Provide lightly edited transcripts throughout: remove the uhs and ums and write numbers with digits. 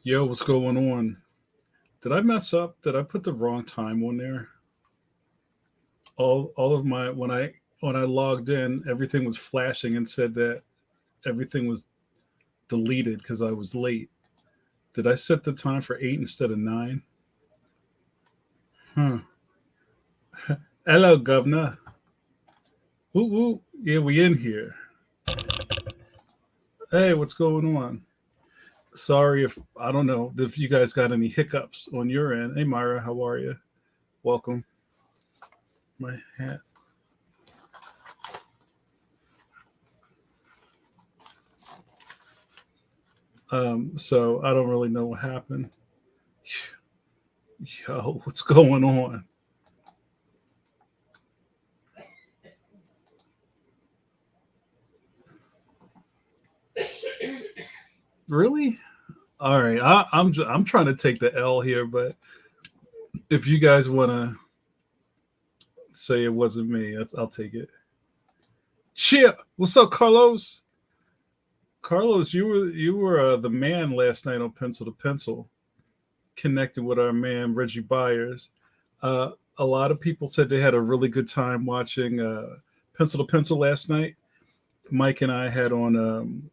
Yo, what's going on? Did I mess up? Did I put the wrong time on there? All of my when I logged in, everything was flashing and said that everything was deleted because I was late. Did I set the time for 8 instead of 9? Huh. Hello, governor. Woo woo. Yeah, we in here. Hey, what's going on? Sorry if I don't know if you guys got any hiccups on your end. Hey, Myra, how are you? Welcome. My hat. So I don't really know what happened. Yo, what's going on? Really? All right, I'm trying to take the L here, but if you guys want to say it wasn't me, I'll take it. Cheer. What's up, Carlos? Carlos, you were the man last night on Pencil to Pencil, connected with our man Reggie Byers. A lot of people said they had a really good time watching Pencil to Pencil last night. Mike and I had on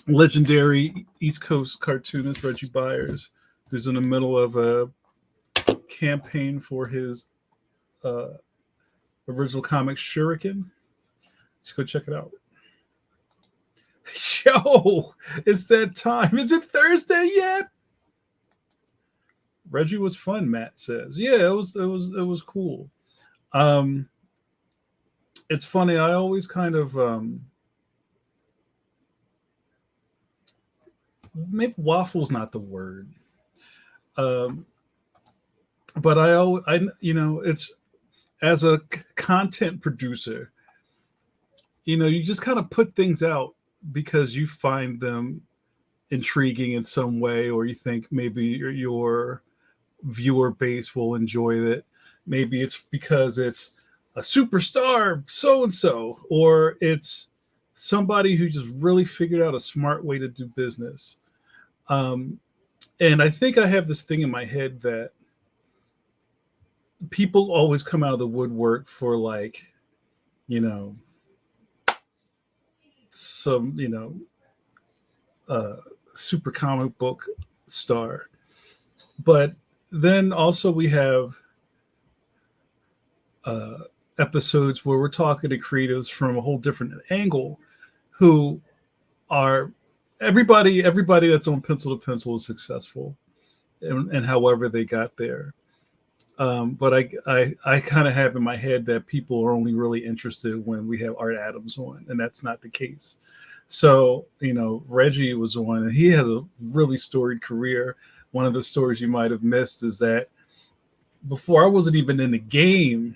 legendary East Coast cartoonist Reggie Byers, who's in the middle of a campaign for his uh, original comic Shuriken. Let's go check it out. Yo, it's that time. Is it Thursday yet? Reggie was fun, Matt says. Yeah, it was cool. Um, it's funny. I always kind of maybe waffle's not the word, um, but it's as a content producer, you just kind of put things out because you find them intriguing in some way, or you think maybe your viewer base will enjoy it. Maybe it's because it's a superstar so and so, or it's somebody who just really figured out a smart way to do business. Um, and I think I have this thing in my head that people always come out of the woodwork for, like, you know, some, uh, super comic book star. But then also we have uh, episodes where we're talking to creatives from a whole different angle, who are everybody that's on Pencil to Pencil is successful, and however they got there. But I kind of have in my head that people are only really interested when we have Art Adams on, and that's not the case. So, Reggie was on, and he has a really storied career. One of the stories you might have missed is that before I wasn't even in the game,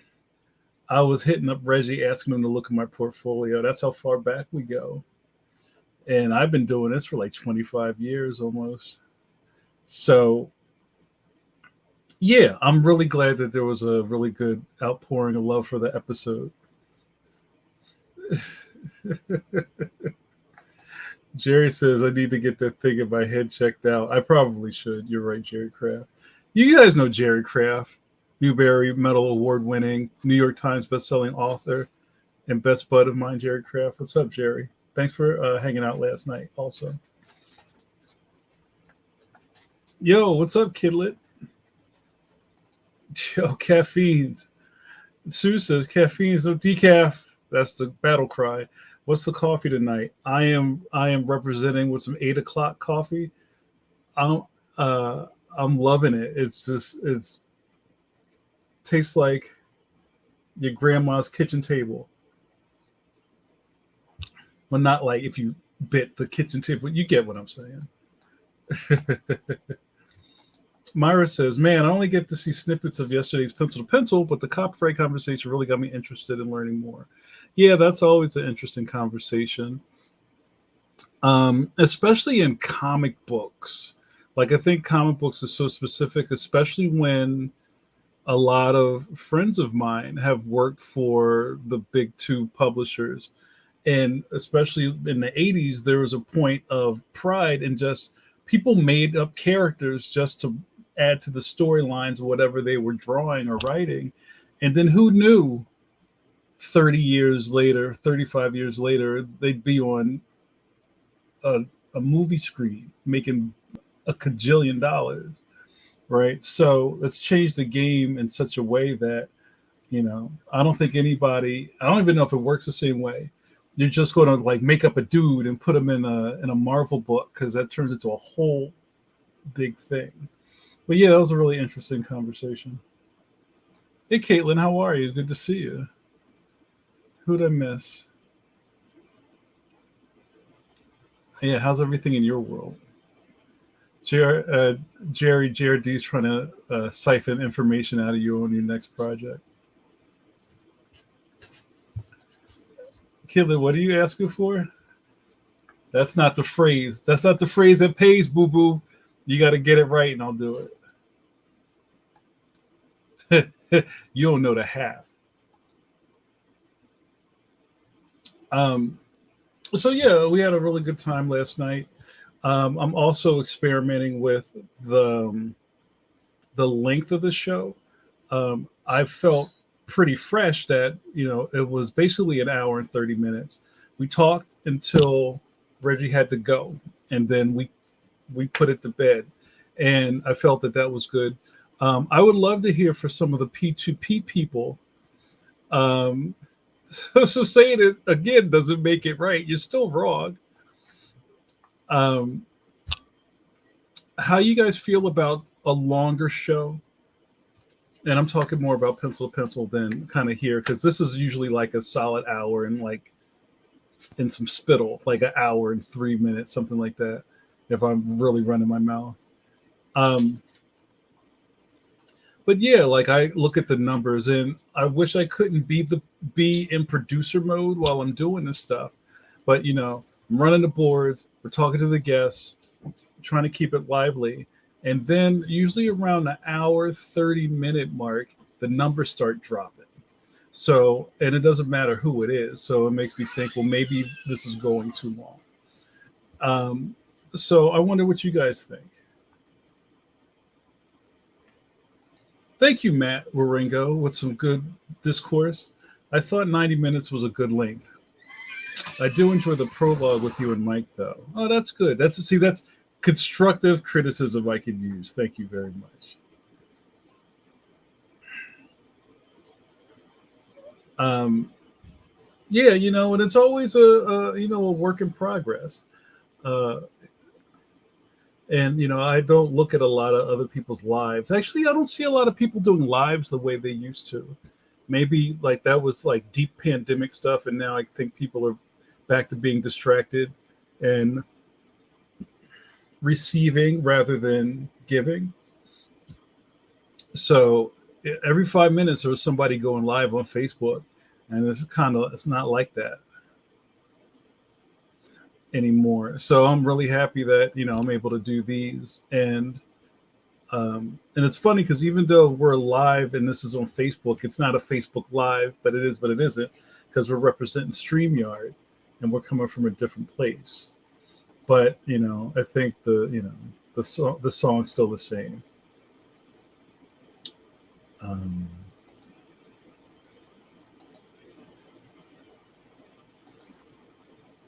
I was hitting up Reggie asking him to look at my portfolio. That's how far back we go. And I've been doing this for like 25 years almost. So, yeah, I'm really glad that there was a really good outpouring of love for the episode. Jerry says I need to get that thing in my head checked out. I probably should. You're right, Jerry Kraft. You guys know Jerry Kraft, Newbery Medal Award winning, New York Times bestselling author, and best bud of mine, Jerry Kraft. What's up, Jerry? Thanks for hanging out last night also. Yo, what's up, Kidlet? Yo, caffeines. Sue says caffeine, no decaf. That's the battle cry. What's the coffee tonight? I am representing with some 8 o'clock coffee. I'm uh I'm loving it. It's tastes like your grandma's kitchen table. Well, not like if you bit the kitchen table. You get what I'm saying. Myra says, "Man, I only get to see snippets of yesterday's Pencil to Pencil, but the copyright conversation really got me interested in learning more." Yeah, that's always an interesting conversation, especially in comic books. Like, I think comic books are so specific, especially when a lot of friends of mine have worked for the big two publishers. And especially in the 80s, there was a point of pride in just people made up characters just to add to the storylines or whatever they were drawing or writing. And then who knew 30 years later, 35 years later, they'd be on a, a movie screen making a cajillion dollars, right? So let's change the game in such a way that, I don't think anybody, I don't even know if it works the same way. You're just going to like make up a dude and put him in a Marvel book because that turns into a whole big thing. But yeah, that was a really interesting conversation. Hey, Caitlin, how are you? It's good to see you. Who'd I miss? Yeah, how's everything in your world? Jerry JRD's trying to siphon information out of you on your next project. Caitlin, what are you asking for? That's not the phrase. That's not the phrase that pays, boo boo. You got to get it right, and I'll do it. You don't know the half. So yeah, we had a really good time last night. I'm also experimenting with the length of the show. I felt pretty fresh that it was basically an hour and 30 minutes. We talked until Reggie had to go, and then we put it to bed, and I felt that that was good. I would love to hear from some of the P2P people. So saying it again doesn't make it right. You're still wrong. Um, how you guys feel about a longer show? And I'm talking more about pencil to pencil than kind of here, because this is usually like a solid hour and like in some spittle, like an hour and 3 minutes, something like that, if I'm really running my mouth. Um, but yeah, like I look at the numbers and I wish I couldn't be in producer mode while I'm doing this stuff. But I'm running the boards, we're talking to the guests, trying to keep it lively. And then usually around the hour, 30-minute mark, the numbers start dropping. So, and it doesn't matter who it is. So it makes me think, well, maybe this is going too long. So I wonder what you guys think. Thank you, Matt Waringo, with some good discourse. I thought 90 minutes was a good length. I do enjoy the prologue with you and Mike, though. Oh, that's good. That's constructive criticism I could use. Thank you very much. Yeah, and it's always a work in progress. Uh, and I don't look at a lot of other people's lives. Actually, I don't see a lot of people doing lives the way they used to. Maybe like that was like deep pandemic stuff, and now I think people are back to being distracted and receiving rather than giving. So every 5 minutes there was somebody going live on Facebook, and it's not like that anymore. So I'm really happy that I'm able to do these, and it's funny because even though we're live and this is on Facebook, it's not a Facebook Live, but it is, but it isn't, because we're representing StreamYard and we're coming from a different place. But I think the song's still the same.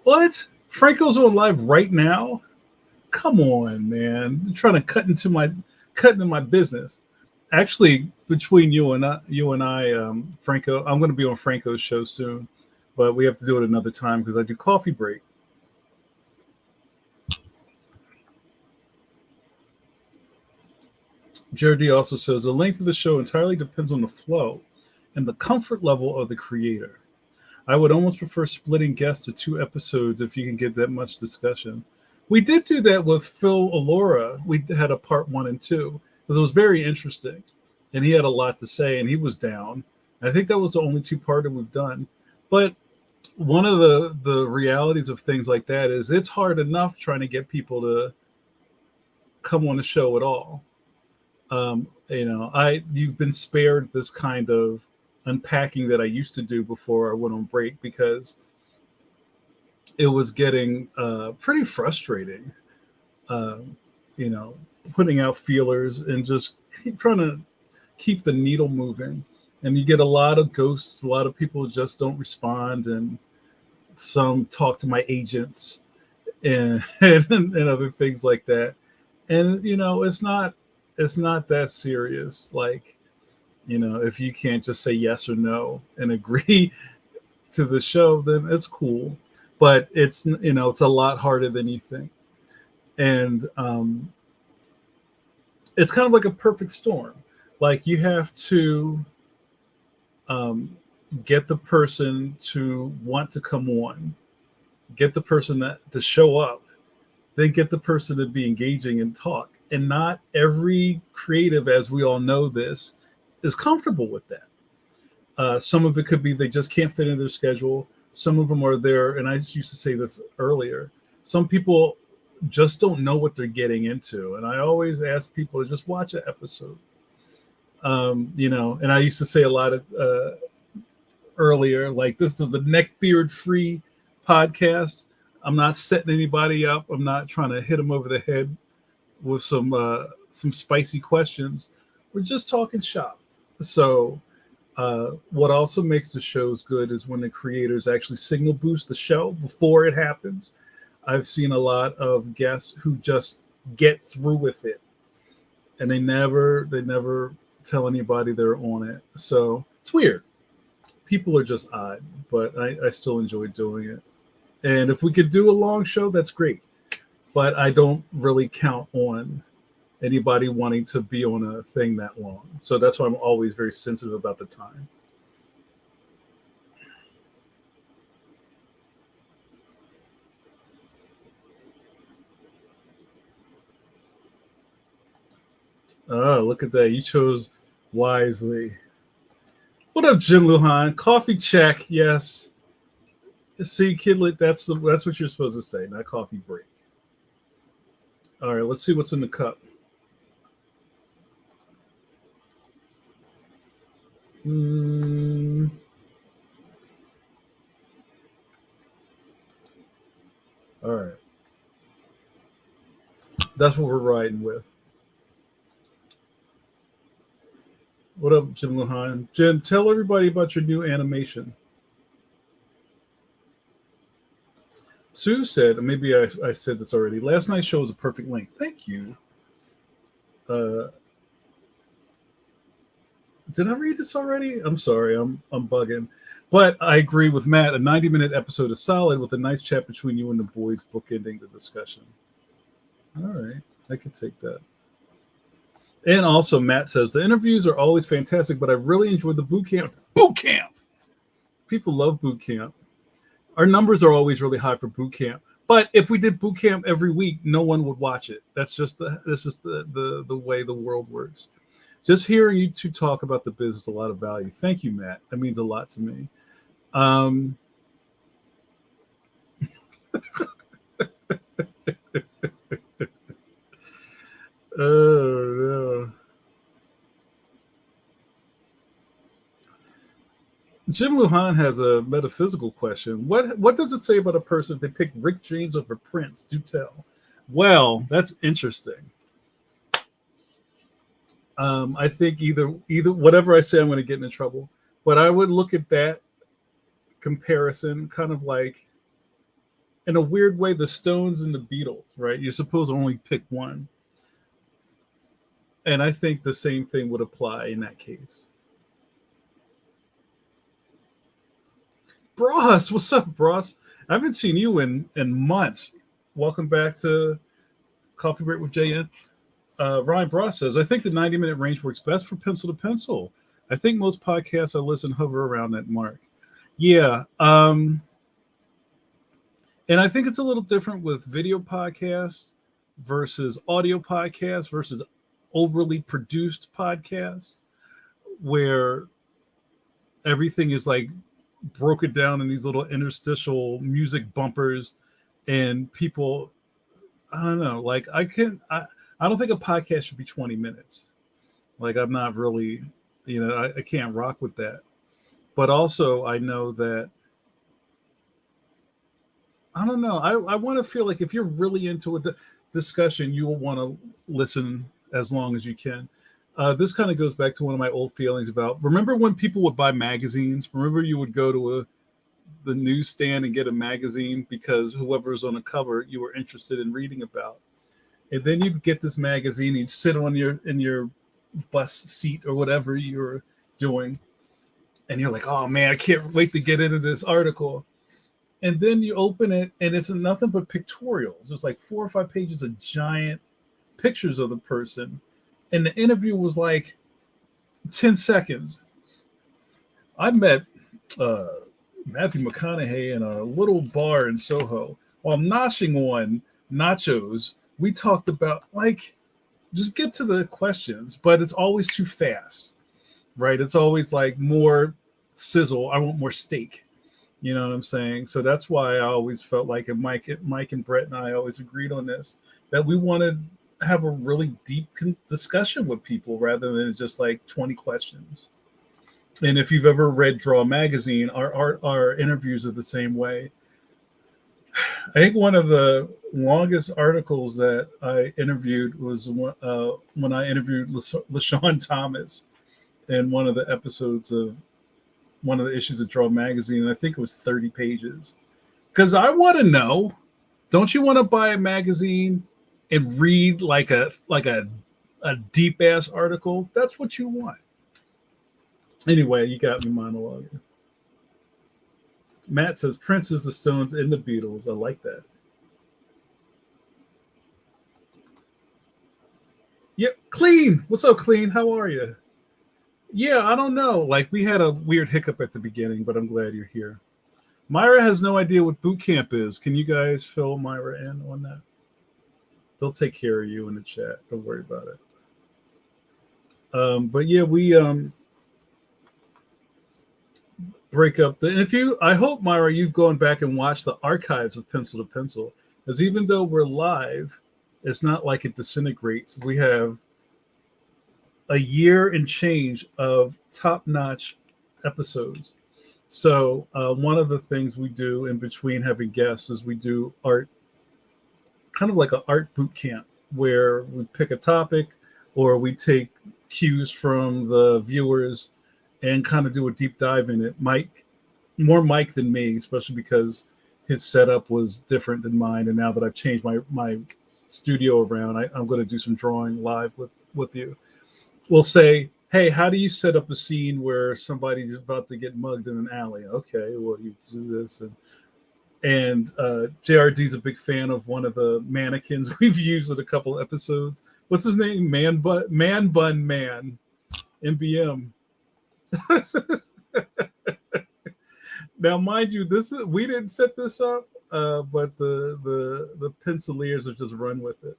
What? Franco's on live right now? Come on, man! You're trying to cut into my business. Actually, between you and I, Franco, I'm going to be on Franco's show soon, but we have to do it another time because I do coffee break. Jared also says the length of the show entirely depends on the flow and the comfort level of the creator. I would almost prefer splitting guests to 2 episodes if you can get that much discussion. We did do that with Phil Alora. We had a part 1 and 2 because it was very interesting, and he had a lot to say, and he was down. I think that was the only 2-parter we've done. But one of the realities of things like that is it's hard enough trying to get people to come on the show at all. You've been spared this kind of unpacking that I used to do before I went on break because it was getting pretty frustrating. you know, putting out feelers and just trying to keep the needle moving. And you get a lot of ghosts. A lot of people just don't respond, and some talk to my agents and and other things like that. And it's not that serious. Like, if you can't just say yes or no and agree to the show, then it's cool. But it's a lot harder than you think, and it's kind of like a perfect storm. Like, you have to um, get the person to want to come on, get the person to show up, then get the person to be engaging and talk. And not every creative, as we all know this, is comfortable with that. Some of it could be they just can't fit in their schedule. Some of them are there, and I used to say this earlier. Some people just don't know what they're getting into, and I always ask people to just watch an episode. And I used to say a lot of earlier, like, this is the neckbeard free podcast. I'm not setting anybody up. I'm not trying to hit them over the head with some spicy questions. We're just talking shop. So what also makes the shows good is when the creators actually signal boost the show before it happens. I've seen a lot of guests who just get through with it, and they never tell anybody they're on it. So it's weird. People are just odd, but I still enjoy doing it. And if we could do a long show, that's great. But I don't really count on anybody wanting to be on a thing that long. So that's why I'm always very sensitive about the time. Oh, look at that. You chose wisely. What up, Jim Luhan? Coffee check, yes. See, Kidlet, that's what you're supposed to say, not coffee break. All right, let's see what's in the cup. All right. That's what we're riding with. What up, Jim Luhan? Jim, tell everybody about your new animation. Sue said, maybe I said this already, last night's show was a perfect length. Thank you. Uh, did I read this already? I'm sorry, I'm bugging. But I agree with Matt. A 90-minute episode is solid with a nice chat between you and the boys bookending the discussion. All right, I can take that. And also, Matt says, the interviews are always fantastic, but I really enjoyed the boot camp. Boot camp! People love boot camp. Our numbers are always really high for boot camp. But if we did boot camp every week, no one would watch it. This is the way the world works. Just hearing you two talk about the business, a lot of value. Thank you, Matt. That means a lot to me. Oh no. Jim Luhan has a metaphysical question. What does it say about a person if they pick Rick James over Prince? Do tell. Well, that's interesting. I think either whatever I say, I'm going to get into trouble. But I would look at that comparison kind of like, in a weird way, the Stones and the Beatles, right? You're supposed to only pick one. And I think the same thing would apply in that case. Bros, what's up, Bros? I haven't seen you in months. Welcome back to Coffee Break with JN. Ryan Bros says, I think the 90-minute range works best for pencil to pencil. I think most podcasts I listen hover around that mark. Yeah. And I think it's a little different with video podcasts versus audio podcasts versus overly produced podcasts, where everything is like broken down in these little interstitial music bumpers, and people, I don't know, like I don't think a podcast should be 20 minutes. Like, I'm not really, I can't rock with that. But also I know that, I don't know, I want to feel like if you're really into it, discussion, you will want to listen as long as you can. This kind of goes back to one of my old feelings about, remember when people would buy magazines? Remember you would go to the newsstand and get a magazine because whoever's on the cover you were interested in reading about. And then you'd get this magazine, you'd sit on your bus seat or whatever you're doing, and you're like, oh man, I can't wait to get into this article. And then you open it and it's nothing but pictorials. There's like 4 or 5 pages of giant pictures of the person. And the interview was like 10 seconds. I met Matthew McConaughey in a little bar in Soho while noshing on nachos. We talked about, like, just get to the questions, but it's always too fast, right? It's always like more sizzle. I want more steak. You know what I'm saying? So that's why I always felt like, and Mike and Brett and I always agreed on this, that we wanted to have a really deep discussion with people rather than just like 20 questions. And if you've ever read Draw Magazine, our interviews are the same way. I think one of the longest articles that I interviewed was when I interviewed LaShawn Thomas in one of the episodes of one of the issues of Draw Magazine. And I think it was 30 pages. Because I want to know, don't you want to buy a magazine and read like a deep ass article? That's what you want. Anyway, you got me monologuing. Matt says Prince is the Stones and the Beatles. I like that. Yep, Clean. What's up, Clean? How are you? Yeah, I don't know. Like, we had a weird hiccup at the beginning, but I'm glad you're here. Myra has no idea what boot camp is. Can you guys fill Myra in on that? They'll take care of you in the chat. Don't worry about it. But yeah, we break up the, and if you, I hope, Myra, you've gone back and watched the archives of Pencil to Pencil, because even though we're live, it's not like it disintegrates. We have a year and change of top-notch episodes. So one of the things we do in between having guests is we do art, kind of like an art boot camp, where we pick a topic or we take cues from the viewers and kind of do a deep dive in it. More Mike than me, especially because his setup was different than mine. And now that I've changed my studio around, I'm going to do some drawing live with you. We'll say, hey, how do you set up a scene where somebody's about to get mugged in an alley? Okay, well, you do this. And JRD's a big fan of one of the mannequins we've used in a couple episodes. What's his name? Man Bun Man. MBM. Now, mind you, we didn't set this up, but the penciliers have just run with it.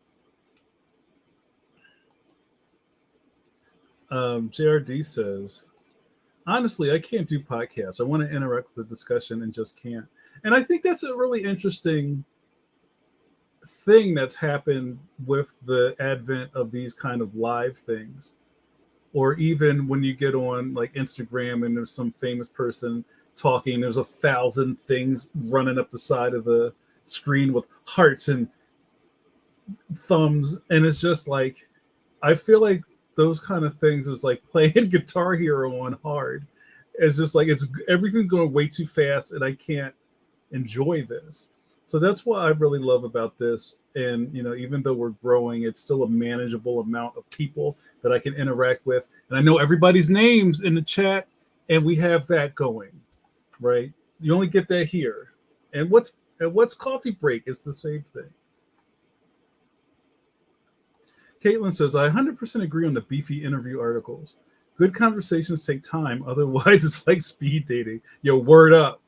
JRD says, honestly, I can't do podcasts. I want to interact with the discussion and just can't. And I think that's a really interesting thing that's happened with the advent of these kind of live things. Or even when you get on like Instagram and there's some famous person talking, there's 1,000 things running up the side of the screen with hearts and thumbs. And it's just like, I feel like those kind of things is like playing Guitar Hero on hard. It's just like, everything's going way too fast and I can't enjoy this. So that's what I really love about this. And, you know, even though we're growing, it's still a manageable amount of people that I can interact with. And I know everybody's names in the chat, and we have that going, right? You only get that here. And what's coffee break? It's the same thing. Caitlin says, I 100% agree on the beefy interview articles. Good conversations take time. Otherwise, it's like speed dating. Yo, word up.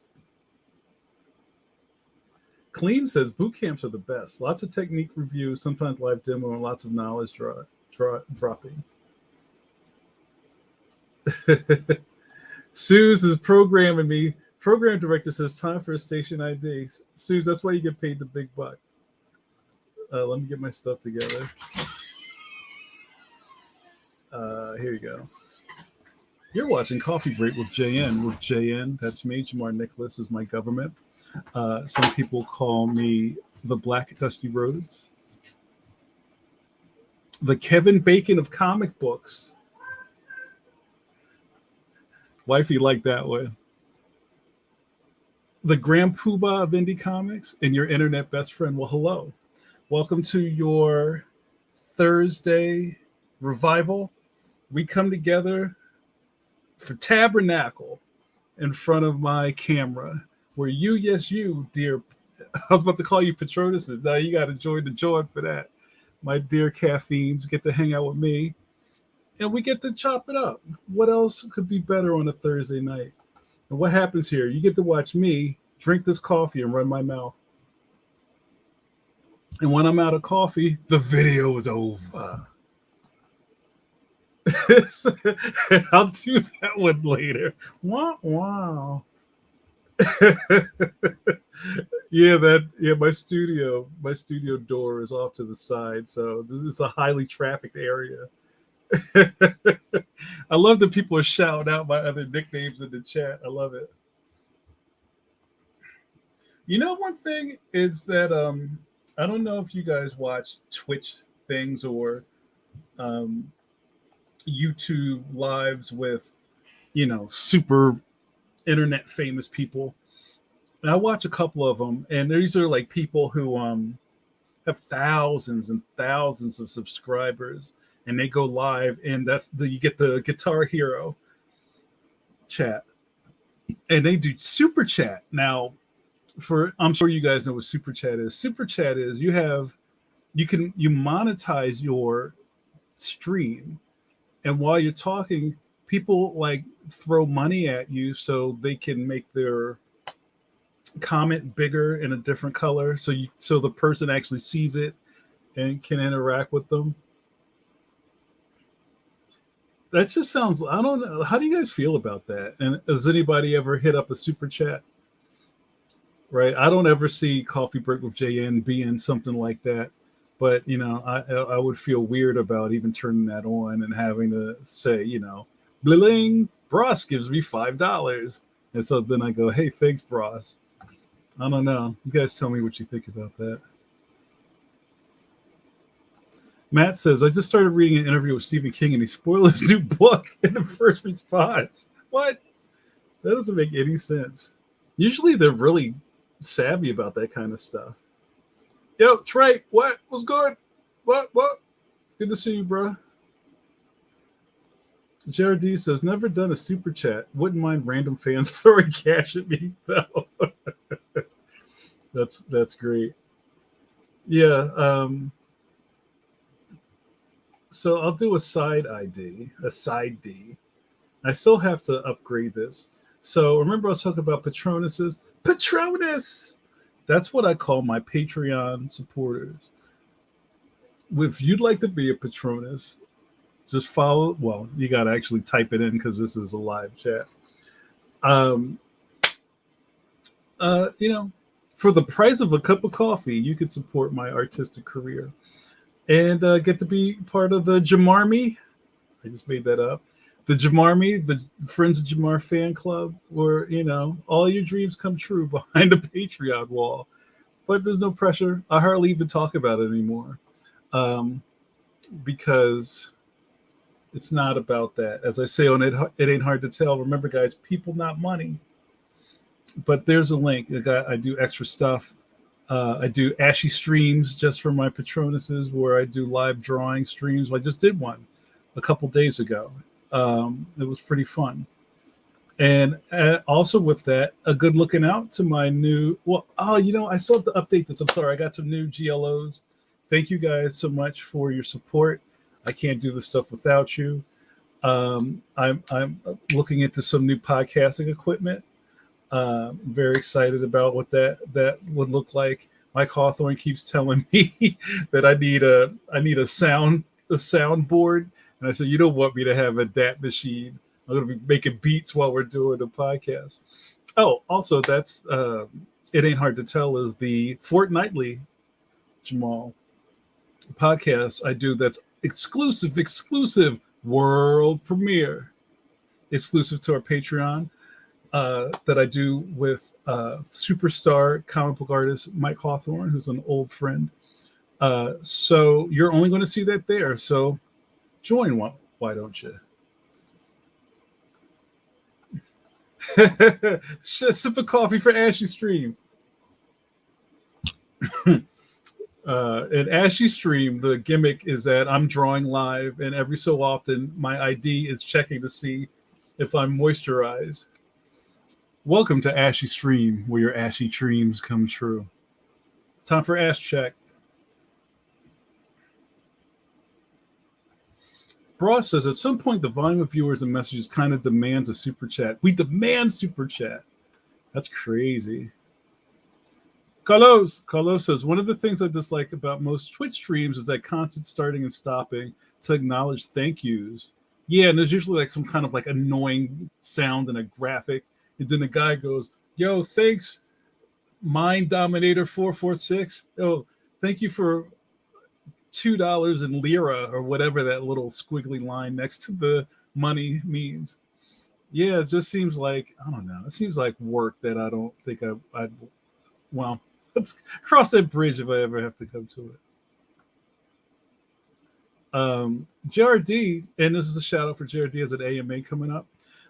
Clean says, boot camps are the best. Lots of technique reviews, sometimes live demo, and lots of knowledge dropping. Suze is programming me. Program director says, time for a station ID. Suze, that's why you get paid the big bucks. Let me get my stuff together. Here you go. You're watching Coffee Break with JN. With JN, that's me. Jamar Nicholas is my government. Some people call me the Black Dusty Rhodes. the Kevin Bacon of comic books. Wifey liked that one. The Grand Poobah of indie comics and your internet best friend. Well, hello. Welcome to your Thursday revival. We come together for Tabernacle in front of my camera, where you, yes, you, dear, I was about to call you Patronuses. Now you got to join the join for that. My dear caffeines get to hang out with me, and we get to chop it up. What else could be better on a Thursday night? And what happens here? You get to watch me drink this coffee and run my mouth. And when I'm out of coffee, the video is over. I'll do that one later. Wow. My studio door is off to the side, so this is a highly trafficked area. I love that people are shouting out my other nicknames in the chat. I love it. You know, one thing is that I don't know if you guys watch Twitch things or YouTube lives with, super internet famous people. And I watch a couple of them, and these are like people who have thousands and thousands of subscribers, and they go live, and you get the Guitar Hero chat, and they do super chat. Now, I'm sure you guys know what super chat is. Super chat is you monetize your stream, and while you're talking, people like throw money at you so they can make their comment bigger in a different color, so the person actually sees it and can interact with them. That just sounds, I don't know, how do you guys feel about that? And has anybody ever hit up a super chat? Right, I don't ever see Coffee Break with JN being something like that, but I would feel weird about even turning that on and having to say, bling, Bros gives me $5, and so then I go, hey, thanks, Bros. I don't know. You guys tell me what you think about that. Matt says, I just started reading an interview with Stephen King, and he spoiled his new book in the first response. What? That doesn't make any sense. Usually they're really savvy about that kind of stuff. Yo, Trey, what? What's good? What? Good to see you, bro. Jared D says, never done a super chat. Wouldn't mind random fans throwing cash at me, though. That's great. Yeah. So I'll do a side D. I still have to upgrade this. So remember I was talking about Patronuses? Patronus! That's what I call my Patreon supporters. If you'd like to be a Patronus, just follow. Well, you got to actually type it in because this is a live chat. For the price of a cup of coffee, you could support my artistic career and get to be part of the Jamarmy. I just made that up. The Jamarmy, the Friends of Jamar fan club, where, all your dreams come true behind a Patreon wall. But there's no pressure. I hardly even talk about it anymore because it's not about that. As I say on It Ain't Hard to Tell, remember, guys, people, not money. But there's a link. I do extra stuff. I do Ashy streams just for my Patronuses where I do live drawing streams. I just did one a couple days ago. It was pretty fun. And also with that, a good looking out to my new, I still have to update this. I'm sorry. I got some new GLOs. Thank you guys so much for your support. I can't do this stuff without you. I'm looking into some new podcasting equipment. Very excited about what that would look like. Mike Hawthorne keeps telling me that I need a soundboard. And I said, you don't want me to have a DAT machine. I'm going to be making beats while we're doing the podcast. Oh, also, that's It Ain't Hard to Tell is the fortnightly Jamal podcast I do that's exclusive world premiere, exclusive to our Patreon that I do with superstar comic book artist Mike Hawthorne, who's an old friend. So you're only going to see that there. So join. Why don't you? Sip of coffee for Ashy Stream. In Ashy Stream, the gimmick is that I'm drawing live, and every so often my ID is checking to see if I'm moisturized. Welcome to Ashy Stream, where your ashy dreams come true. It's time for Ash Check. Bros says, at some point, the volume of viewers and messages kind of demands a super chat. We demand super chat. That's crazy. Carlos says, one of the things I dislike about most Twitch streams is that constant starting and stopping to acknowledge thank yous. Yeah, and there's usually like some kind of like annoying sound and a graphic. And then the guy goes, yo, thanks, Mind Dominator 446. Oh, thank you for $2 in lira or whatever that little squiggly line next to the money means. Yeah, it just seems like, I don't know, it seems like work that I don't think I'd well, let's cross that bridge if I ever have to come to it. JRD, and this is a shout out for JRD as an AMA coming up.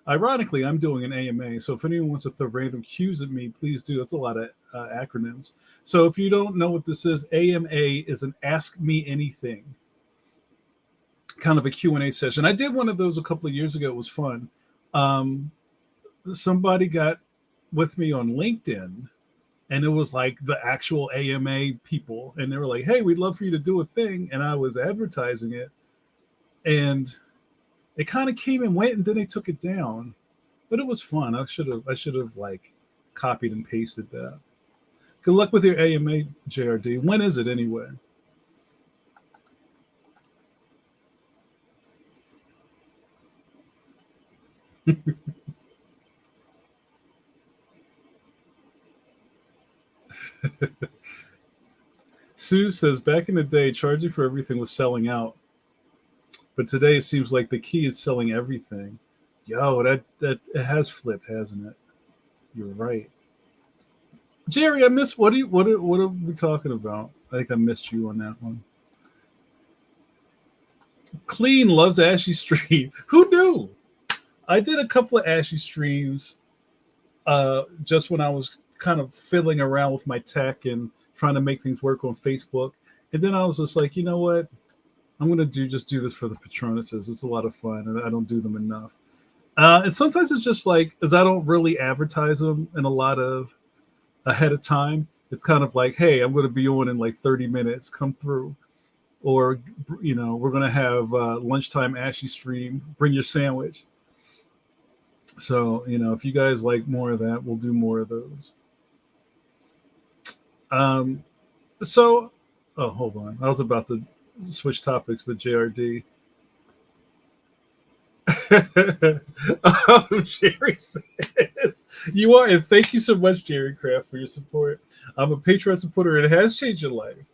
Ironically, I'm doing an AMA, so if anyone wants to throw random cues at me, please do. That's a lot of acronyms. So if you don't know what this is, AMA is an Ask Me Anything, kind of a Q&A session. I did one of those a couple of years ago. It was fun. Somebody got with me on LinkedIn, and it was like the actual AMA people, and they were like, hey, we'd love for you to do a thing, and I was advertising it, and it kind of came and went, and then they took it down. But it was fun. I should have like copied and pasted that. Good luck with your AMA, JRD. When is it anyway? Sue says, back in the day, charging for everything was selling out. But today it seems like the key is selling everything. Yo, that it has flipped, hasn't it? You're right. Jerry, I missed what are we talking about? I think I missed you on that one. Clean loves Ashy Stream. Who knew? I did a couple of Ashy streams just when I was kind of fiddling around with my tech and trying to make things work on Facebook. And then I was just like, you know what? I'm going to do this for the Patronuses. It's a lot of fun, and I don't do them enough. And sometimes it's just like, as I don't really advertise them in a lot of ahead of time, it's kind of like, hey, I'm going to be on in like 30 minutes. Come through. Or, you know, we're going to have lunchtime Ashy stream. Bring your sandwich. So, you know, if you guys like more of that, we'll do more of those. So, oh, hold on. I was about to switch topics with JRD. Jerry says, you are, and thank you so much, Jerry Kraft, for your support. I'm a Patreon supporter, and it has changed your life.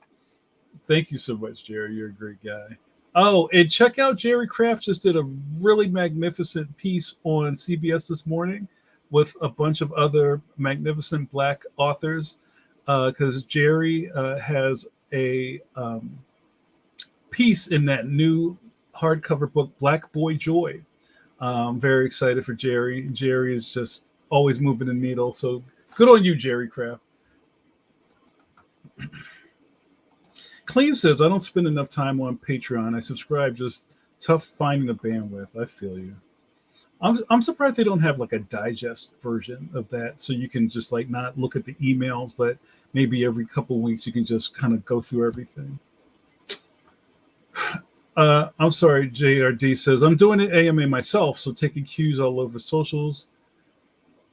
Thank you so much, Jerry. You're a great guy. Oh, and check out Jerry Kraft just did a really magnificent piece on CBS this morning with a bunch of other magnificent Black authors, because Jerry has a piece in that new hardcover book, Black Boy Joy. Very excited for Jerry. Jerry is just always moving the needle. So good on you, Jerry Kraft. Clean says, I don't spend enough time on Patreon. I subscribe, just tough finding the bandwidth. I feel you. I'm surprised they don't have like a digest version of that, so you can just like not look at the emails, but maybe every couple of weeks you can just kind of go through everything. I'm sorry, JRD says, I'm doing an AMA myself, so taking cues all over socials.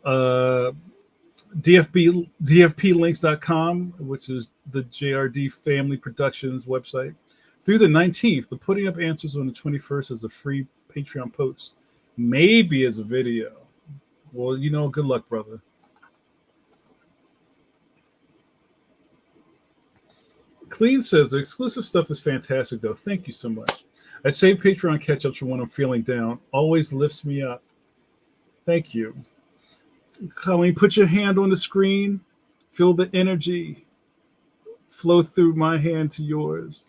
DFPlinks.com, which is the JRD Family Productions website. Through the 19th, the putting up answers on the 21st is a free Patreon post. Maybe as a video. Well, you know, good luck, brother. Clean says, the exclusive stuff is fantastic, though. Thank you so much. I save Patreon catch-ups for when I'm feeling down. Always lifts me up. Thank you. Colleen, put your hand on the screen. Feel the energy. flow through my hand to yours.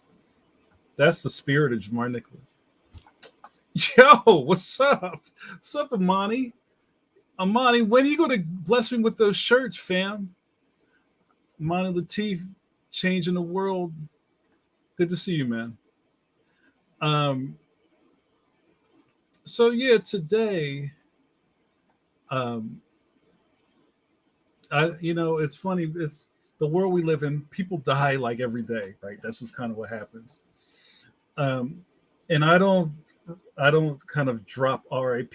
That's the spirit of Jamar Nicholas. Yo, what's up? What's up, Amani? Amani, when are you going to bless me with those shirts, fam? Amani Latif, changing the world. Good to see you, man. Um, so yeah, today, um, it's funny. It's the world we live in. People die like every day, right? That's just kind of what happens. Um, and I don't kind of drop RIP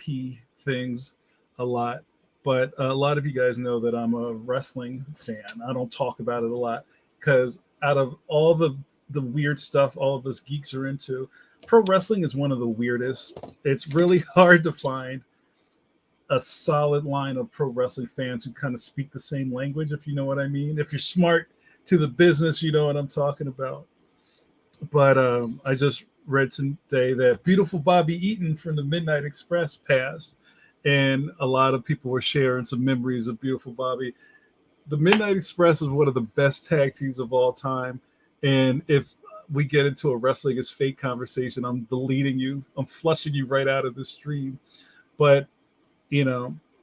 things a lot, but a lot of you guys know that I'm a wrestling fan. I don't talk about it a lot because out of all the weird stuff all of us geeks are into, pro wrestling is one of the weirdest. It's really hard to find a solid line of pro wrestling fans who kind of speak the same language, if you know what I mean. If you're smart to the business, you know what I'm talking about. But I just read today that beautiful Bobby Eaton from the Midnight Express passed, and a lot of people were sharing some memories of beautiful Bobby. The Midnight Express is one of the best tag teams of all time, and if we get into a wrestling is fake conversation, I'm deleting you. I'm flushing you right out of the stream. But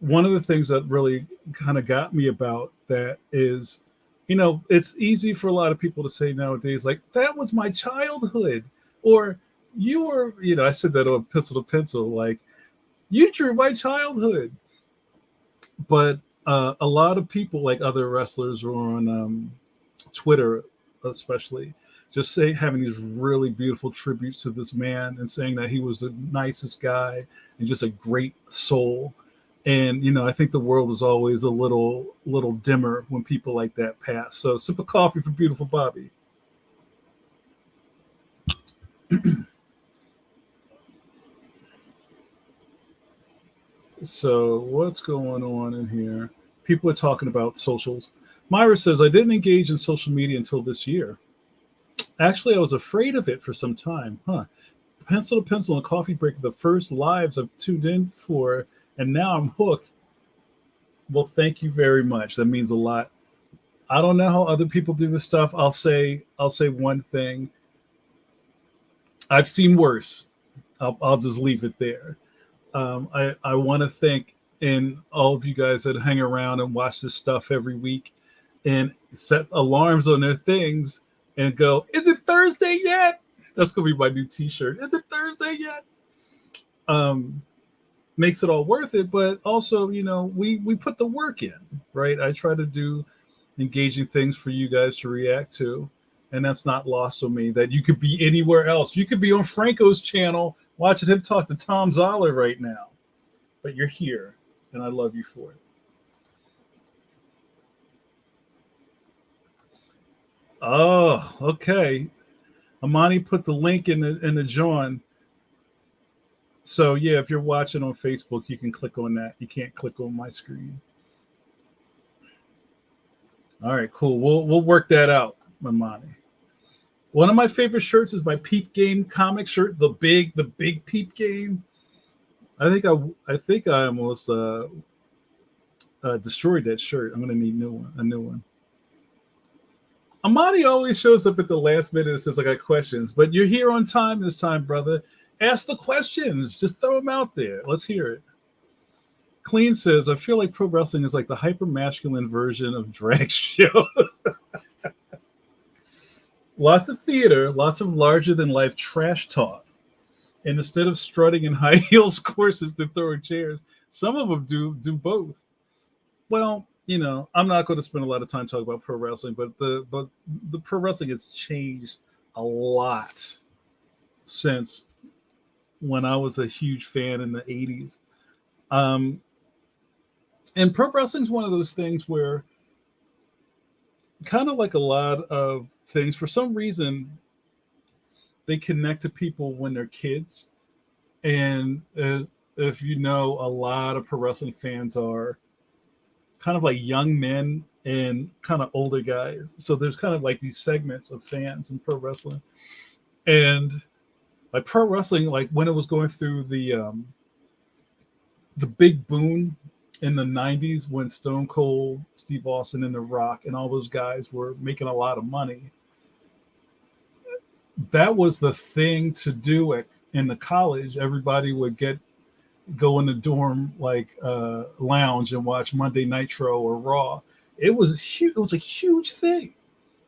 one of the things that really kind of got me about that is, it's easy for a lot of people to say nowadays, like, that was my childhood. Or you were, I said that on Pencil to Pencil, like, you drew my childhood. But a lot of people, like other wrestlers or on Twitter, especially, just having these really beautiful tributes to this man and saying that he was the nicest guy and just a great soul. And I think the world is always a little dimmer when people like that pass. So sip of coffee for beautiful Bobby. So what's going on in here? People are talking about socials. Myra says, I didn't engage in social media until this year. Actually, I was afraid of it for some time. Pencil to Pencil and Coffee Break are the first lives I've tuned in for, and now I'm hooked. Well, thank you very much. That means a lot. I don't know how other people do this stuff. I'll say one thing. I've seen worse. I'll just leave it there. I want to thank and all of you guys that hang around and watch this stuff every week and set alarms on their things and go, is it Thursday yet? That's going to be my new t-shirt. Is it Thursday yet? Makes it all worth it. But also, we put the work in, right? I try to do engaging things for you guys to react to. And that's not lost on me, that you could be anywhere else. You could be on Franco's channel watching him talk to Tom Zoller right now. But you're here, and I love you for it. Oh, okay. Amani put the link in the join. So yeah, if you're watching on Facebook, you can click on that. You can't click on my screen. All right, cool. We'll work that out, Amani. One of my favorite shirts is my Peep Game comic shirt, the big Peep Game. I think I almost destroyed that shirt. I'm gonna need a new one. Amani always shows up at the last minute and says, I got questions, but you're here on time this time, brother. Ask the questions. Just throw them out there. Let's hear it. Clean says, I feel like pro wrestling is like the hyper masculine version of drag shows. Lots of theater, lots of larger than life trash talk. And instead of strutting in high heels courses to throwing chairs, some of them do both. Well, I'm not going to spend a lot of time talking about pro wrestling, but the pro wrestling has changed a lot since when I was a huge fan in the 80s. And pro wrestling is one of those things where, kind of like a lot of things, for some reason, they connect to people when they're kids. And if a lot of pro wrestling fans are kind of like young men and kind of older guys. So there's kind of like these segments of fans in pro wrestling. And like pro wrestling, like when it was going through the big boom in the 90s when Stone Cold, Steve Austin, and The Rock and all those guys were making a lot of money, that was the thing to do in the college. Everybody would go in the dorm like lounge and watch Monday Nitro or Raw. It was huge. It was a huge thing.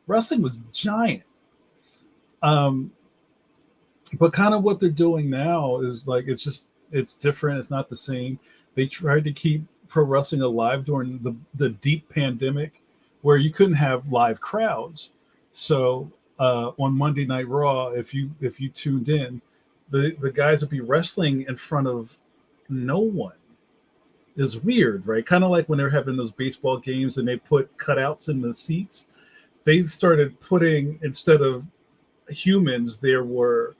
Wrestling was giant. Um, but kind of what they're doing now is like it's different. It's not the same. They tried to keep pro wrestling alive during the deep pandemic, where you couldn't have live crowds. So on Monday Night Raw, if you tuned in, the guys would be wrestling in front of no one. Is weird, right? Kind of like when they're having those baseball games and they put cutouts in the seats. They started putting, instead of humans, there were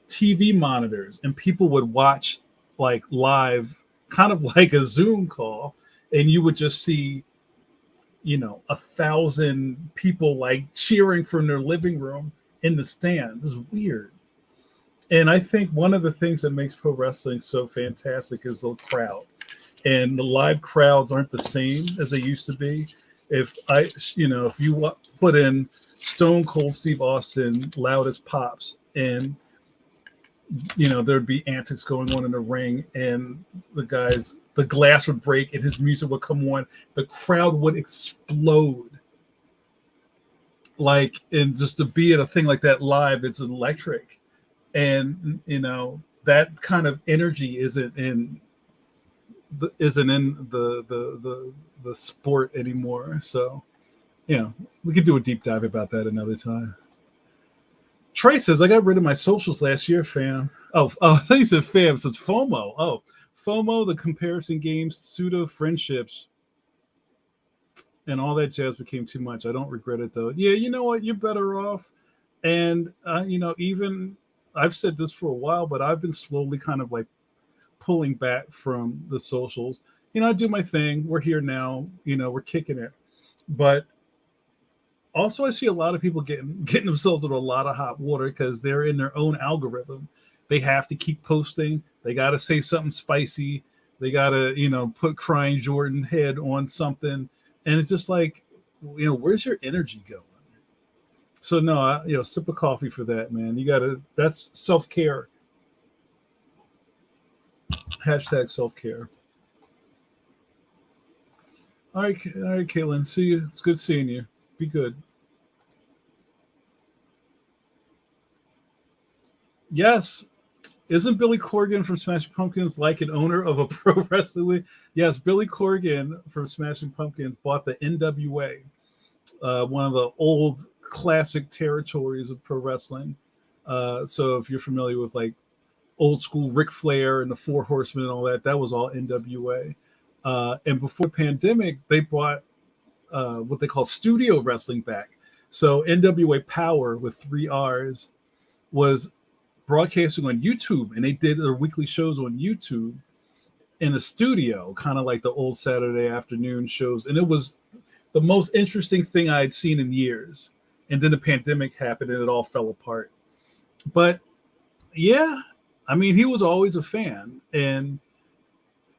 TV monitors, and people would watch like live, kind of like a Zoom call, and you would just see, 1,000 people like cheering from their living room in the stand. It was weird. And I think one of the things that makes pro wrestling so fantastic is the crowd. And the live crowds aren't the same as they used to be. If you put in Stone Cold Steve Austin loudest pops, and there'd be antics going on in the ring, and the glass would break and his music would come on, the crowd would explode. And just to be at a thing like that live, it's electric. And that kind of energy isn't in the sport anymore. So we could do a deep dive about that another time. Trey says, I got rid of my socials last year, fam. Oh, I thought you said fam. So it's FOMO. Oh, FOMO, the comparison games, pseudo friendships, and all that jazz became too much. I don't regret it, though. Yeah, you know what? You're better off. And, even I've said this for a while, but I've been slowly kind of like pulling back from the socials. I do my thing. We're here now. We're kicking it. But also, I see a lot of people getting themselves into a lot of hot water because they're in their own algorithm. They have to keep posting. They got to say something spicy. They got to, put crying Jordan head on something. And it's just like, where's your energy going? So no, sip of coffee for that, man. That's self-care. Hashtag self-care. All right, Caitlin. See you. It's good seeing you. Be good. Yes. Isn't Billy Corgan from Smashing Pumpkins like an owner of a pro wrestling league? Yes, Billy Corgan from Smashing Pumpkins bought the NWA, one of the old classic territories of pro wrestling. So if you're familiar with like old school Ric Flair and the Four Horsemen and all that, that was all NWA. And before the pandemic, they brought what they call studio wrestling back. So NWA Power with 3 R's was broadcasting on YouTube, and they did their weekly shows on YouTube in a studio, kind of like the old Saturday afternoon shows. And it was the most interesting thing I had seen in years. And then the pandemic happened and it all fell apart. But yeah, I mean, he was always a fan, and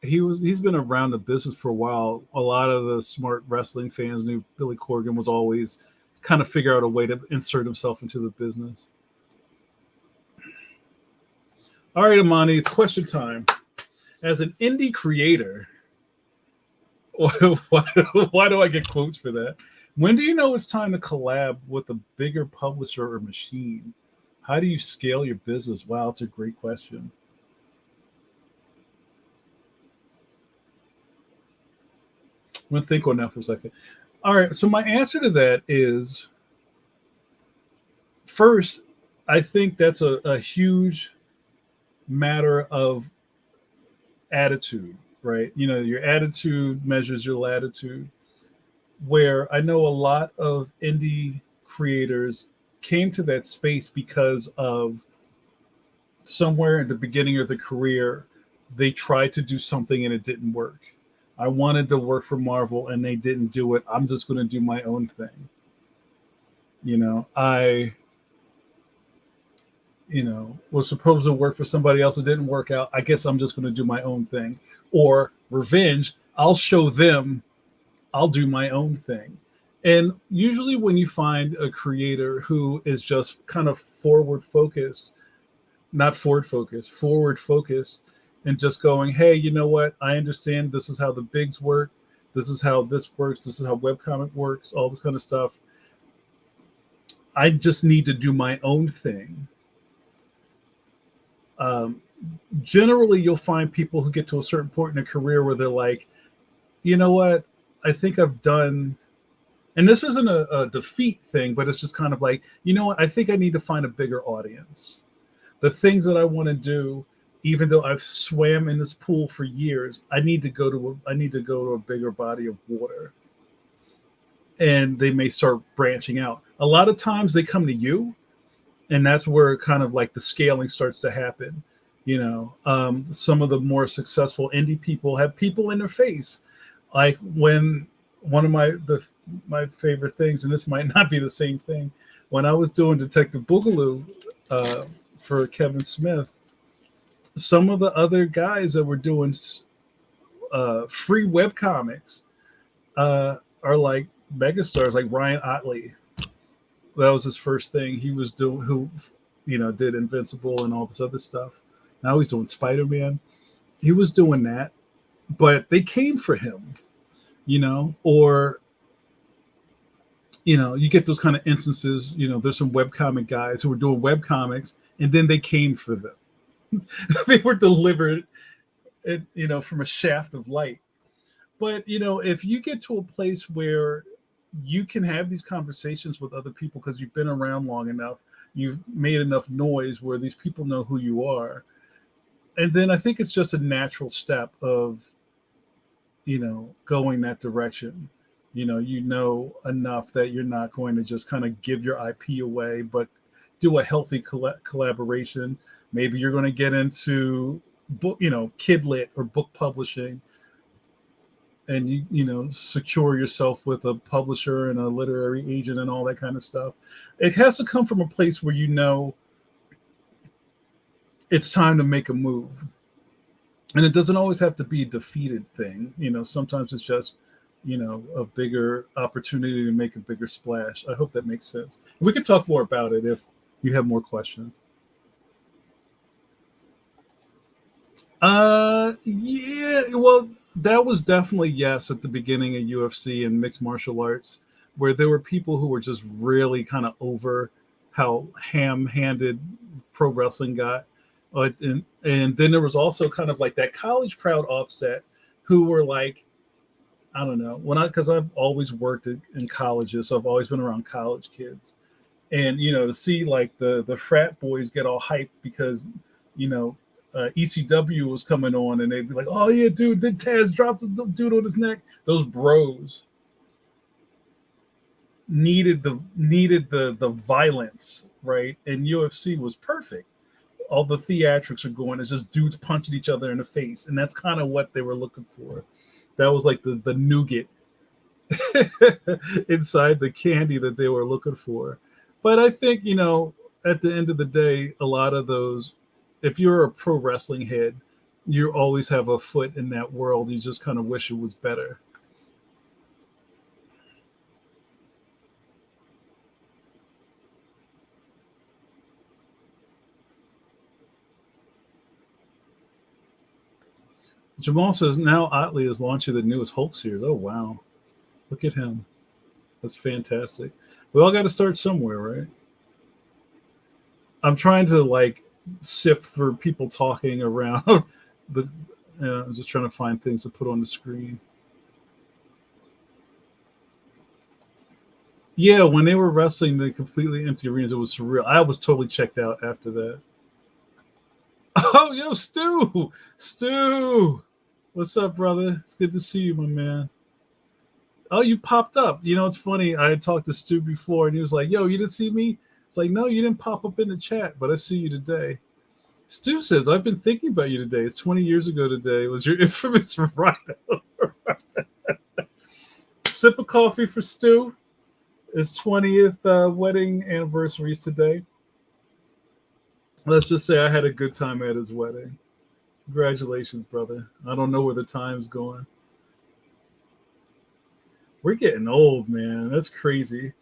he's been around the business for a while. A lot of the smart wrestling fans knew Billy Corgan was always kind of figure out a way to insert himself into the business. All right, Amani, it's question time. As an indie creator, why do I get quotes for that? When do you know it's time to collab with a bigger publisher or machine? How do you scale your business? Wow, it's a great question. I'm going to think on that for a second. All right, so my answer to that is, first, I think that's a huge matter of attitude, right? Your attitude measures your latitude. Where I know a lot of indie creators came to that space because of somewhere at the beginning of the career, they tried to do something and it didn't work. I wanted to work for Marvel and they didn't do it. I'm just going to do my own thing. I was supposed to work for somebody else. It didn't work out. I guess I'm just going to do my own thing. Or revenge. I'll show them, I'll do my own thing. And usually, when you find a creator who is just kind of forward focused, not forward focused, forward focused, and just going, hey, you know what? I understand this is how the bigs work. This is how this works. This is how webcomic works, all this kind of stuff. I just need to do my own thing. Um, Generally, you'll find people who get to a certain point in their career where they're like, you know what? I think I've done, and this isn't a defeat thing, but it's just kind of like, you know what? I think I need to find a bigger audience. The things that I want to do, even though I've swam in this pool for years, I need to go to a bigger body of water. And they may start branching out. A lot of times they come to you, and that's where kind of like the scaling starts to happen. Some of the more successful indie people have people in their face. Like when one of my favorite things, and this might not be the same thing, when I was doing Detective Boogaloo for Kevin Smith, some of the other guys that were doing free web comics are like megastars, like Ryan Otley. That was his first thing he was doing. Who, did Invincible and all this other stuff. Now he's doing Spider-Man. He was doing that, but they came for him, or you get those kind of instances. There's some webcomic guys who were doing web comics, and then they came for them. They were delivered, from a shaft of light. But if you get to a place where you can have these conversations with other people because you've been around long enough, you've made enough noise where these people know who you are, and then I think it's just a natural step of going that direction. Enough that you're not going to just kind of give your IP away, but do a healthy collaboration. Maybe you're going to get into book, kid lit or book publishing, and secure yourself with a publisher and a literary agent and all that kind of stuff. It has to come from a place where it's time to make a move, and it doesn't always have to be a defeated thing. Sometimes it's just a bigger opportunity to make a bigger splash. I hope that makes sense. We could talk more about it if you have more questions. Yeah, well, that was definitely yes at the beginning of UFC and mixed martial arts, where there were people who were just really kind of over how ham-handed pro wrestling got. And then there was also kind of like that college crowd offset who were like, I don't know, because I've always worked in colleges, so I've always been around college kids, and to see like the frat boys get all hyped because ECW was coming on, and they'd be like, "Oh yeah, dude, did Taz drop the dude on his neck?" Those bros needed the violence, right? And UFC was perfect. All the theatrics are going. It's just dudes punching each other in the face, and that's kind of what they were looking for. That was like the nougat inside the candy that they were looking for. But I think at the end of the day, a lot of those, if you're a pro wrestling head, you always have a foot in that world. You just kind of wish it was better. Jamal says now Otley is launching the newest Hulk series. Oh wow, look at him. That's fantastic. We all got to start somewhere, right? I'm trying to like sift through people talking around the. I'm just trying to find things to put on the screen. Yeah, when they were wrestling the completely empty arenas, it was surreal. I was totally checked out after that. Oh, yo, Stu, what's up, brother? It's good to see you, my man. Oh, you popped up. It's funny. I had talked to Stu before, and he was like, "Yo, you didn't see me?" It's like, "No, you didn't pop up in the chat, but I see you today." Stu says, "I've been thinking about you today. It's 20 years ago today. It was your infamous ride." Sip of coffee for Stu. His 20th wedding anniversary is today. Let's just say I had a good time at his wedding. Congratulations, brother. I don't know where the time's going. We're getting old, man. That's crazy.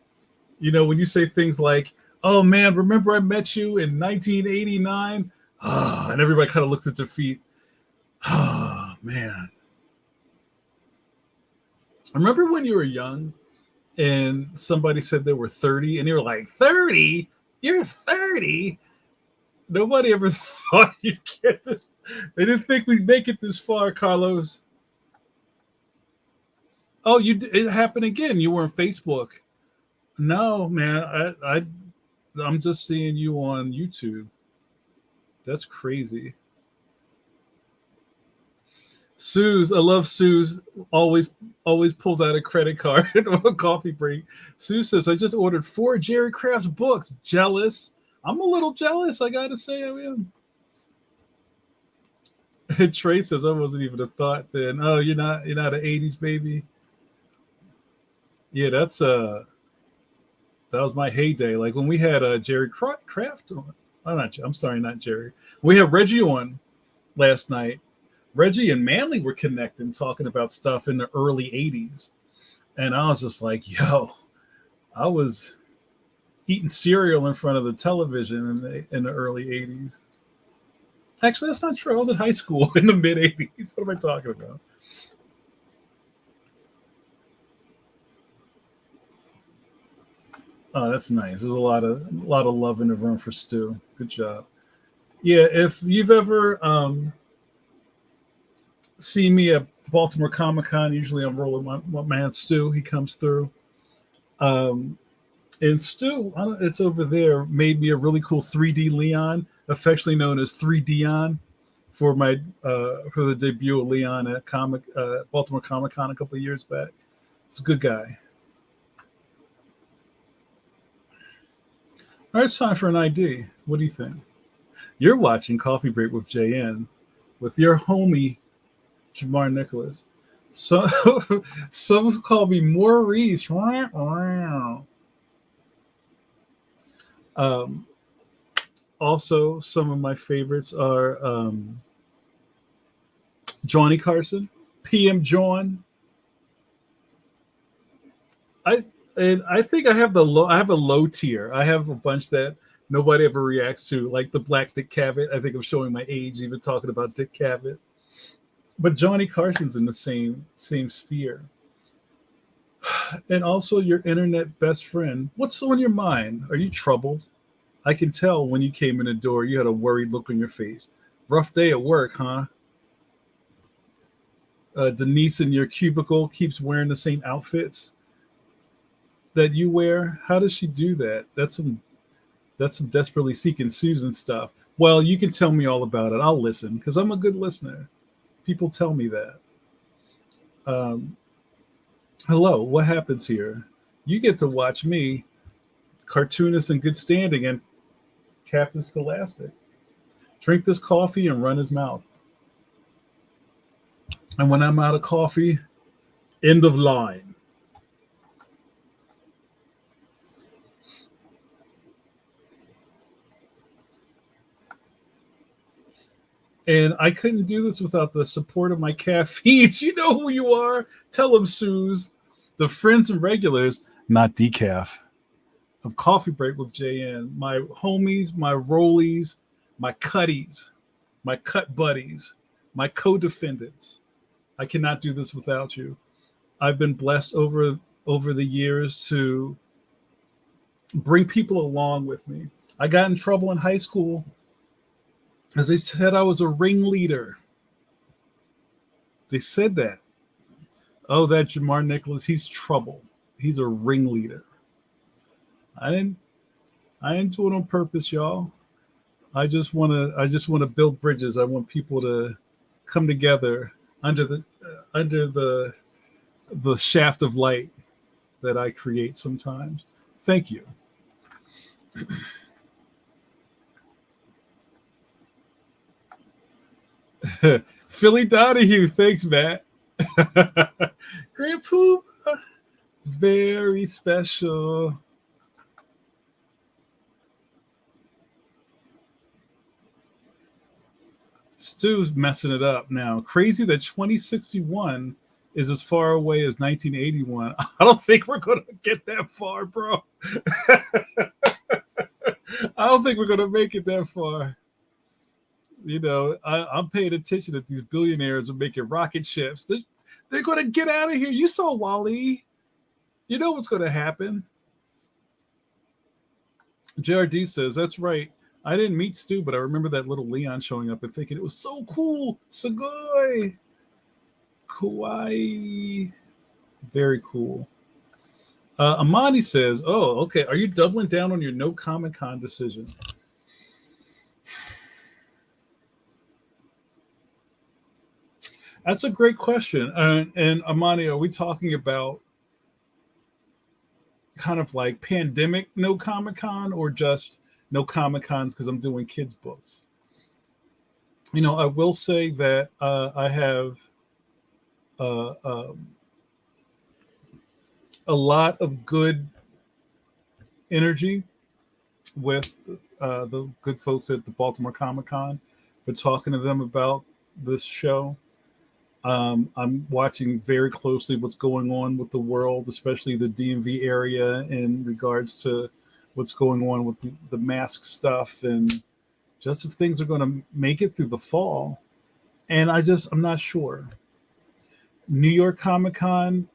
When you say things like, "Oh man, remember I met you in 1989?" Ah, and everybody kind of looks at their feet. Oh man. Remember when you were young and somebody said they were 30 and you were like, 30? You're 30? Nobody ever thought you'd get this. They didn't think we'd make it this far, Carlos. Oh, it happened again. You were on Facebook. No, man. I'm just seeing you on YouTube. That's crazy. Suze, I love Suze. Always pulls out a credit card on a coffee break. Sue says, I just ordered 4 Jerry Crafts books. Jealous. I'm a little jealous, I gotta say I am. And Trey says, I wasn't even a thought then. Oh, you're not an 80s baby. Yeah, that was my heyday. Like when we had Jerry Kraft on. I'm sorry, not Jerry. We had Reggie on last night. Reggie and Manley were connecting, talking about stuff in the early 80s. And I was just like, yo, I was eating cereal in front of the television in the early 80s. Actually, that's not true. I was in high school in the mid 80s. What am I talking about? Oh, that's nice. There's a lot of love in the room for Stu. Good job. Yeah, if you've ever seen me at Baltimore Comic Con, usually I'm rolling my man Stu. He comes through. And Stu, it's over there, made me a really cool 3D Leon, affectionately known as 3Dion, for the debut of Leon at Baltimore Comic Con a couple of years back. He's a good guy. All right, it's time for an ID. What do you think? You're watching Coffee Break with JN with your homie Jamar Nicholas. So some call me Maurice. Also, some of my favorites are Johnny Carson, PM John. I think I have a low tier. I have a bunch that nobody ever reacts to, like the Black Dick Cavett. I think I'm showing my age even talking about Dick Cavett. But Johnny Carson's in the same sphere. And also your internet best friend. What's on your mind? Are you troubled? I can tell when you came in the door you had a worried look on your face. Rough day at work, huh? Denise in your cubicle keeps wearing the same outfits that you wear. How does she do that? That's some desperately seeking Susan stuff. Well, you can tell me all about it. I'll listen because I'm a good listener. People tell me that. Hello, what happens here? You get to watch me, cartoonist in good standing, and Captain Scholastic drink this coffee and run his mouth. And when I'm out of coffee, end of line. And I couldn't do this without the support of my caffeines. You know who you are. Tell them, Suze. The friends and regulars, not decaf, of Coffee Break with JN. My homies, my rollies, my cutties, my cut buddies, my co-defendants. I cannot do this without you. I've been blessed over the years to bring people along with me. I got in trouble in high school as they said I was a ringleader. They said that. Oh, that Jamar Nicholas, he's trouble. He's a ringleader. I didn't do it on purpose, y'all. I just wanna build bridges. I want people to come together under the shaft of light that I create sometimes. Thank you. Philly Donahue, thanks, Matt. Grand Pooh, very special. Stu's messing it up now. Crazy that 2061 is as far away as 1981. I don't think we're going to get that far, bro. I don't think we're going to make it that far. I'm paying attention that these billionaires are making rocket ships. They're going to get out of here. You saw Wally. You know what's going to happen. JRD says, that's right. I didn't meet Stu, but I remember that little Leon showing up and thinking it was so cool. Sugoi. Kawaii. Very cool. Amani says, oh, okay. Are you doubling down on your no Comic Con decision? That's a great question. And Amani, are we talking about kind of like pandemic no Comic Con or just no Comic Cons because I'm doing kids' books? I will say that I have a lot of good energy with the good folks at the Baltimore Comic Con. Been talking to them about this show. I'm watching very closely what's going on with the world, especially the DMV area, in regards to what's going on with the mask stuff and just if things are going to make it through the fall. And I'm not sure. New York Comic Con,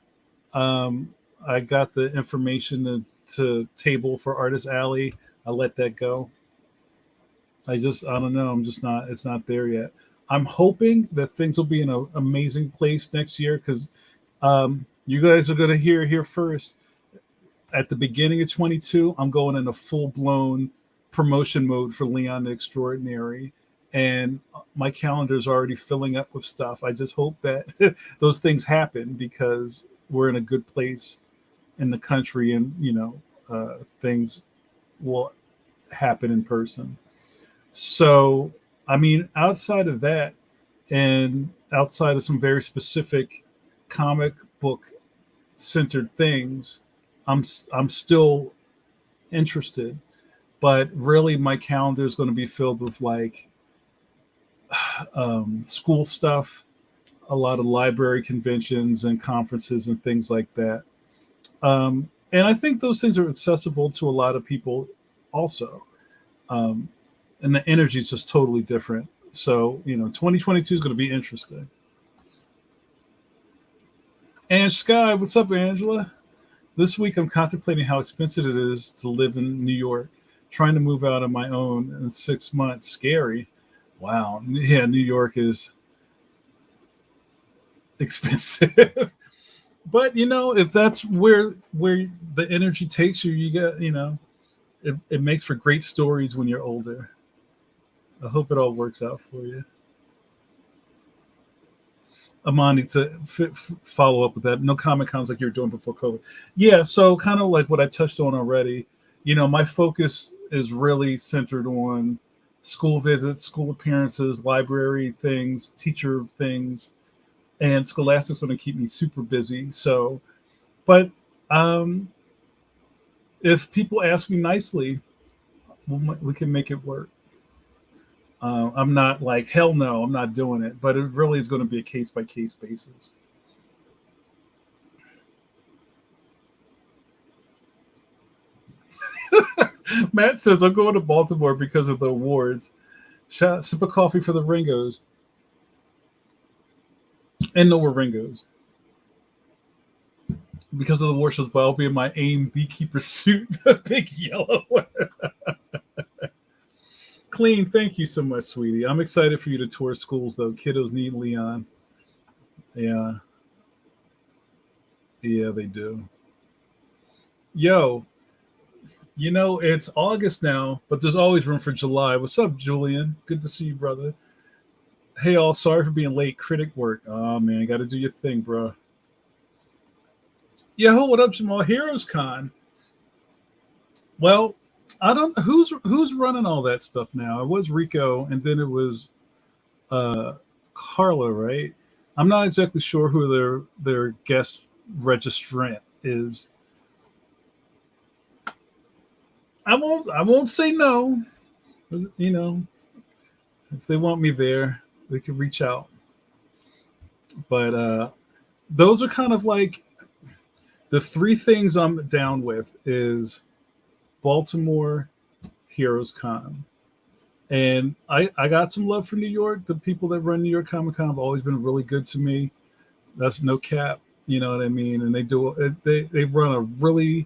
I got the information to table for Artist Alley. I let that go. I don't know. It's not there yet. I'm hoping that things will be in an amazing place next year because you guys are going to hear here first. At the beginning of 22, I'm going in a full-blown promotion mode for Leon the Extraordinary. And my calendar is already filling up with stuff. I just hope that those things happen because we're in a good place in the country and, things will happen in person. So, I mean, outside of that and outside of some very specific comic book centered things, I'm still interested. But really, my calendar is going to be filled with like school stuff, a lot of library conventions and conferences and things like that. And I think those things are accessible to a lot of people also. And the energy is just totally different. So, 2022 is going to be interesting. And Sky, what's up, Angela? This week I'm contemplating how expensive it is to live in New York. Trying to move out on my own in 6 months. Scary. Wow. Yeah, New York is expensive. But if that's where the energy takes you, you get, it makes for great stories when you're older. I hope it all works out for you. Amani, to follow up with that, no Comic Cons like you were doing before COVID. Yeah, so kind of like what I touched on already. My focus is really centered on school visits, school appearances, library things, teacher things, and Scholastic's going to keep me super busy. So, but if people ask me nicely, we can make it work. I'm not like, hell no, I'm not doing it. But it really is going to be a case-by-case basis. Matt says, I'm going to Baltimore because of the awards. Sip of coffee for the Ringos. And no more Ringos. Because of the war shows, but I'll be in my AIM beekeeper suit, the big yellow one. Clean, thank you so much, sweetie. I'm excited for you to tour schools, though. Kiddos need Leon. Yeah. Yeah, they do. Yo, it's August now, but there's always room for July. What's up, Julian? Good to see you, brother. Hey, all, sorry for being late. Critic work. Oh, man, got to do your thing, bro. Yo, what up, Jamal? Heroes Con. Well, I don't who's running all that stuff now. It was Rico, and then it was Carla, right? I'm not exactly sure who their guest registrant is. I won't say no. If they want me there, they can reach out. But those are kind of like the three things I'm down with is Baltimore Heroes Con. And I got some love for New York. The people that run New York Comic Con have always been really good to me. That's no cap. You know what I mean? And they run a really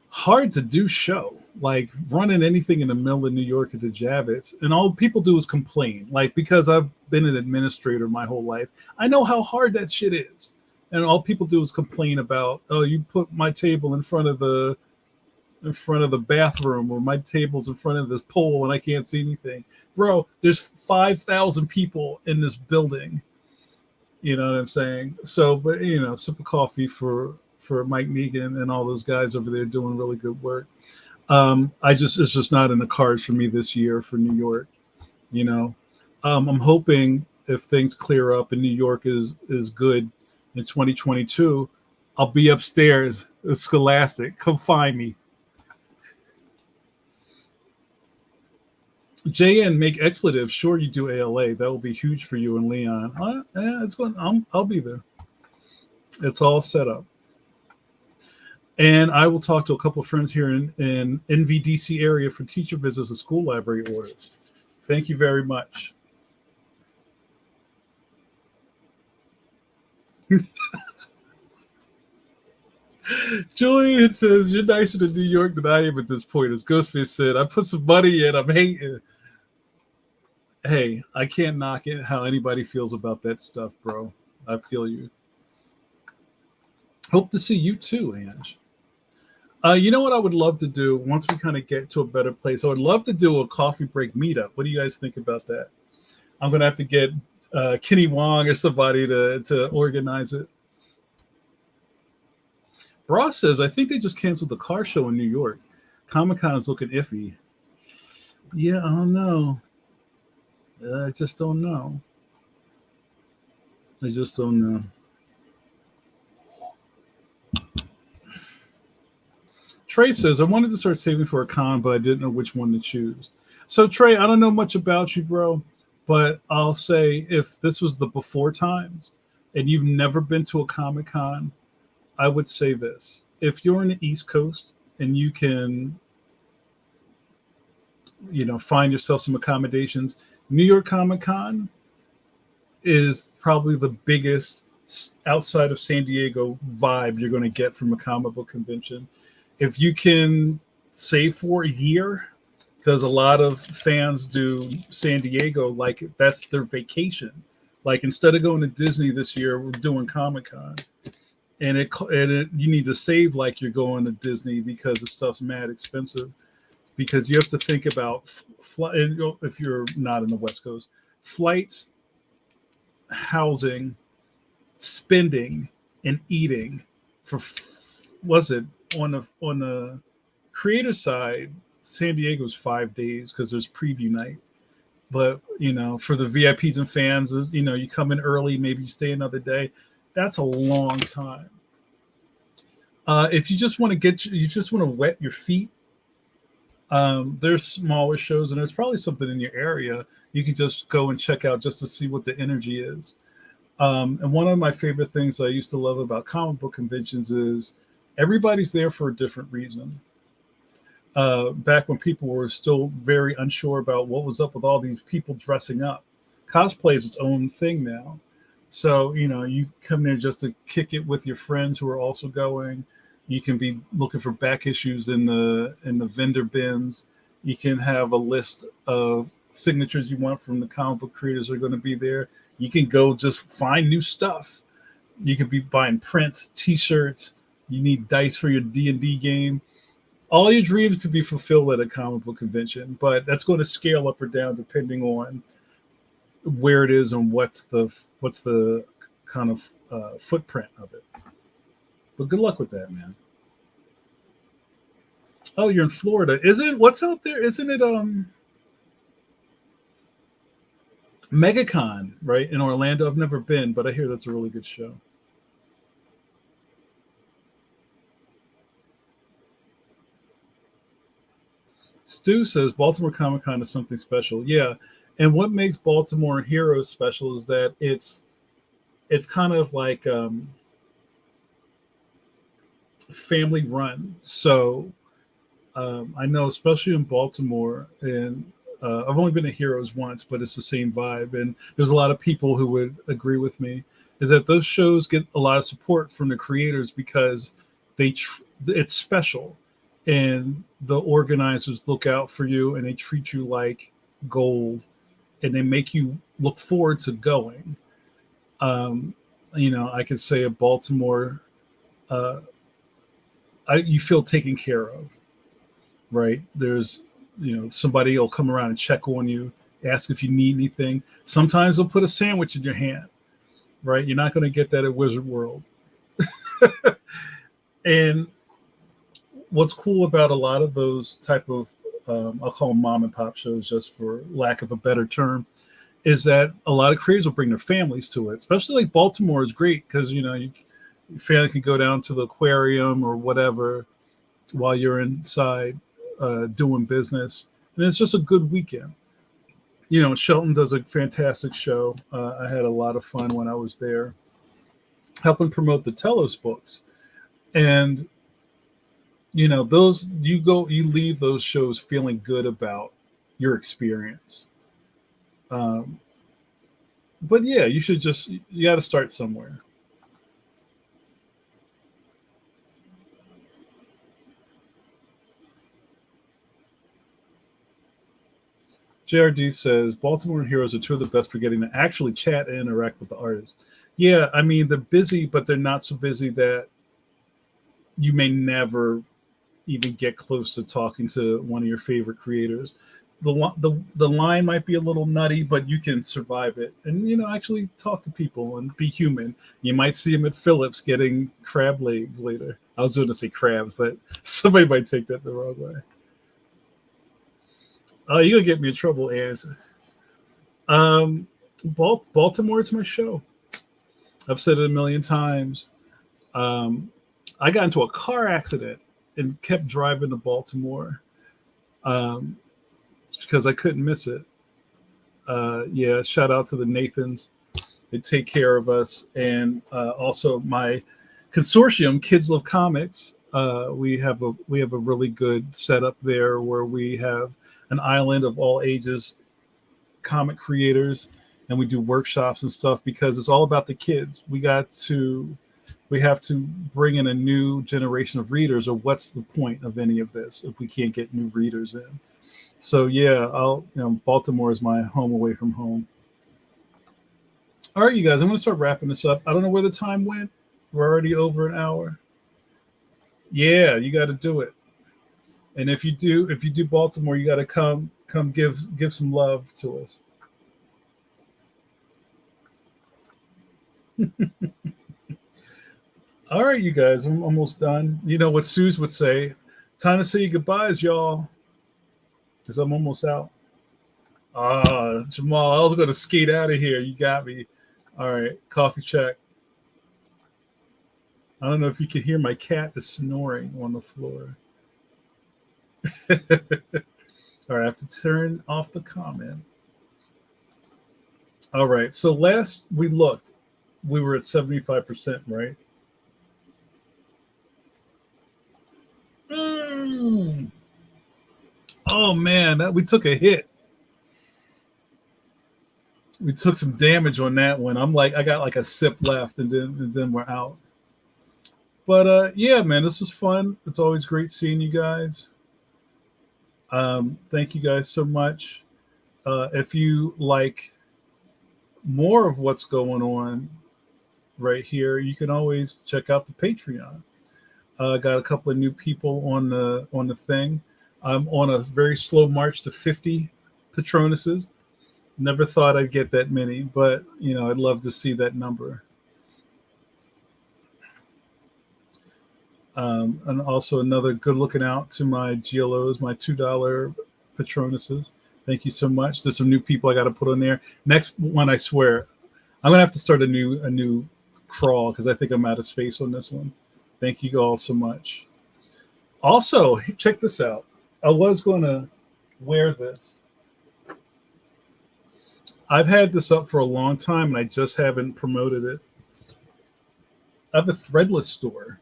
hard to do show. Like running anything in the middle of New York at the Javits, and all people do is complain. Like because I've been an administrator my whole life, I know how hard that shit is. And all people do is complain about, oh, you put my table in front of the bathroom, or my table's in front of this pole and I can't see anything. Bro, there's 5,000 people in this building. You know what I'm saying? So, but sip of coffee for Mike Negan and all those guys over there doing really good work. It's just not in the cards for me this year for New York. You know, I'm hoping if things clear up and New York is good in 2022, I'll be upstairs at Scholastic. Come find me. JN, make expletives. Sure, you do ALA. That will be huge for you and Leon. Yeah, it's going. I'll be there. It's all set up. And I will talk to a couple of friends here in NVDC area for teacher visits and school library orders. Thank you very much. Julian says, you're nicer to New York than I am at this point. As Ghostface said, I put some money in, I'm hating. Hey, I can't knock it how anybody feels about that stuff, bro. I feel you. Hope to see you too, Ange. You know what I would love to do once we kind of get to a better place? I would love to do a coffee break meetup. What do you guys think about that? I'm going to have to get Kenny Wong or somebody to organize it. Bra says, I think they just canceled the car show in New York. Comic-Con is looking iffy. Yeah, I don't know. I just don't know. Trey says, I wanted to start saving for a con, but I didn't know which one to choose. So, Trey, I don't know much about you, bro, but I'll say if this was the before times and you've never been to a Comic-Con, I would say this. If you're in the East Coast and you can, find yourself some accommodations, New York Comic-Con is probably the biggest outside of San Diego vibe you're going to get from a comic book convention. If you can save for a year, because a lot of fans do San Diego like that's their vacation. Like instead of going to Disney this year, we're doing Comic-Con. And you need to save like you're going to Disney because the stuff's mad expensive. Because you have to think about if you're not in the West Coast, flights, housing, spending, and eating for on the creator side, San Diego's 5 days because there's preview night. But for the VIPs and fans, you come in early, maybe you stay another day. That's a long time. If you just want to wet your feet, there's smaller shows, and there's probably something in your area you can just go and check out just to see what the energy is. And one of my favorite things I used to love about comic book conventions is everybody's there for a different reason. Back when people were still very unsure about what was up with all these people dressing up. Cosplay is its own thing now. So, you come there just to kick it with your friends who are also going. You can be looking for back issues in the vendor bins. You can have a list of signatures you want from the comic book creators who are going to be there. You can go just find new stuff. You can be buying prints, T-shirts. You need dice for your D&D game. All your dreams to be fulfilled at a comic book convention, but that's going to scale up or down depending on where it is and what's the kind of footprint of it. But good luck with that, man. Oh, you're in Florida. What's out there? Isn't it MegaCon, right? In Orlando? I've never been, but I hear that's a really good show. Stu says Baltimore Comic-Con is something special. Yeah. And what makes Baltimore Heroes special is that it's it's kind of like family run. So I know, especially in Baltimore, and I've only been to Heroes once, but it's the same vibe. And there's a lot of people who would agree with me. Is that those shows get a lot of support from the creators because it's special, and the organizers look out for you and they treat you like gold, and they make you look forward to going. Um, I could say at Baltimore, uh, you feel taken care of, right? There's, somebody will come around and check on you, ask if you need anything. Sometimes they'll put a sandwich in your hand, right? You're not going to get that at Wizard World. And what's cool about a lot of those type of, I'll call them mom and pop shows, just for lack of a better term, is that a lot of creators will bring their families to it. Especially like Baltimore is great because your family can go down to the aquarium or whatever while you're inside doing business, and it's just a good weekend. Shelton does a fantastic show. I had a lot of fun when I was there, helping promote the Telos books, and those you leave those shows feeling good about your experience. But yeah, you got to start somewhere. JRD says Baltimore Heroes are two of the best for getting to actually chat and interact with the artists. Yeah, I mean they're busy, but they're not so busy that you may never even get close to talking to one of your favorite creators. The line might be a little nutty, but you can survive it, and actually talk to people and be human. You might see him at Phillips getting crab legs later. I was going to say crabs, but somebody might take that the wrong way. Oh, you're gonna get me in trouble, Answer. Baltimore is my show. I've said it a million times. I got into a car accident and kept driving to Baltimore. It's because I couldn't miss it. Yeah, shout out to the Nathans. They take care of us, and also my consortium, Kids Love Comics. We have a really good setup there where we have an island of all ages comic creators, and we do workshops and stuff because it's all about the kids. We have to bring in a new generation of readers, or what's the point of any of this if we can't get new readers in? So yeah, Baltimore is my home away from home. All right, you guys, I'm going to start wrapping this up. I don't know where the time went. We're already over an hour. Yeah, you got to do it. And if you do Baltimore, you got to come give some love to us. All right, you guys, I'm almost done. You know what Suze would say? Time to say your goodbyes, y'all, because I'm almost out. Jamal, I was going to skate out of here. You got me. All right, coffee check. I don't know if you can hear my cat is snoring on the floor. All right, I have to turn off the comment. All right, so last we looked, we were at 75%, right? Oh man, we took a hit. We took some damage on that one. I got like a sip left, and then we're out. But yeah, man, this was fun. It's always great seeing you guys. Thank you guys so much. If you like more of what's going on right here, you can always check out the Patreon. Got a couple of new people on the thing. I'm on a very slow march to 50 Patronuses. Never thought I'd get that many, but I'd love to see that number. And also another good looking out to my GLOs, my $2 Patronuses. Thank you so much. There's some new people I got to put on there. Next one, I swear, I'm gonna have to start a new crawl because I think I'm out of space on this one. Thank you all so much. Also, check this out. I was going to wear this. I've had this up for a long time and I just haven't promoted it. I have a threadless store.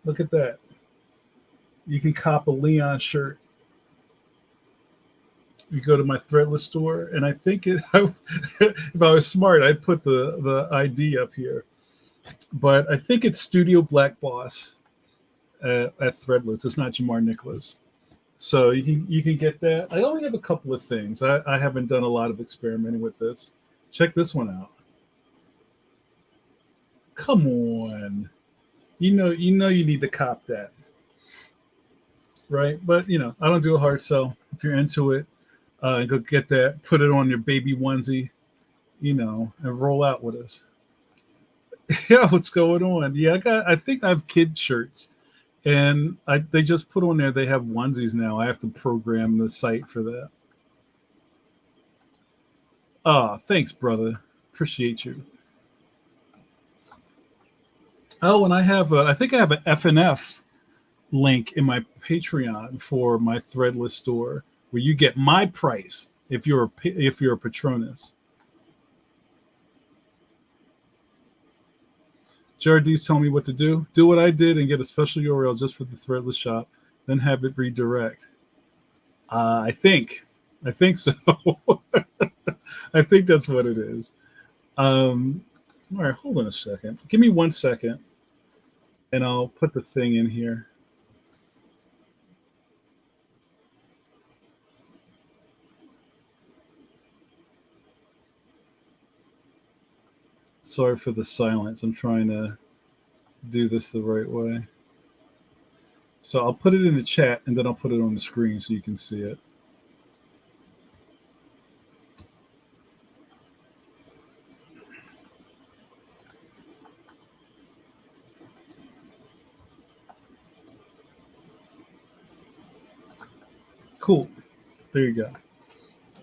Look at that. You can cop a Leon shirt. You go to my threadless store, and I think if I was smart, I'd put the ID up here. But I think it's Studio Black Boss at Threadless. It's not Jamar Nicholas. So you can get that. I only have a couple of things. I haven't done a lot of experimenting with this. Check this one out. Come on. You need to cop that. Right? But I don't do a hard sell. If you're into it, go get that, put it on your baby onesie, and roll out with us. Yeah, what's going on? Yeah, I think I have kid shirts. And they just put on there they have onesies now. I have to program the site for that. Ah, thanks, brother. Appreciate you. Oh, and I think I have an FNF link in my Patreon for my threadless store where you get my price if you're a Patronus. JRD's telling me what to do. Do what I did and get a special URL just for the threadless shop, then have it redirect. I think so. I think that's what it is. All right, hold on a second. Give me 1 second, and I'll put the thing in here. Sorry for the silence. I'm trying to do this the right way. So I'll put it in the chat, and then I'll put it on the screen so you can see it. Cool. There you go.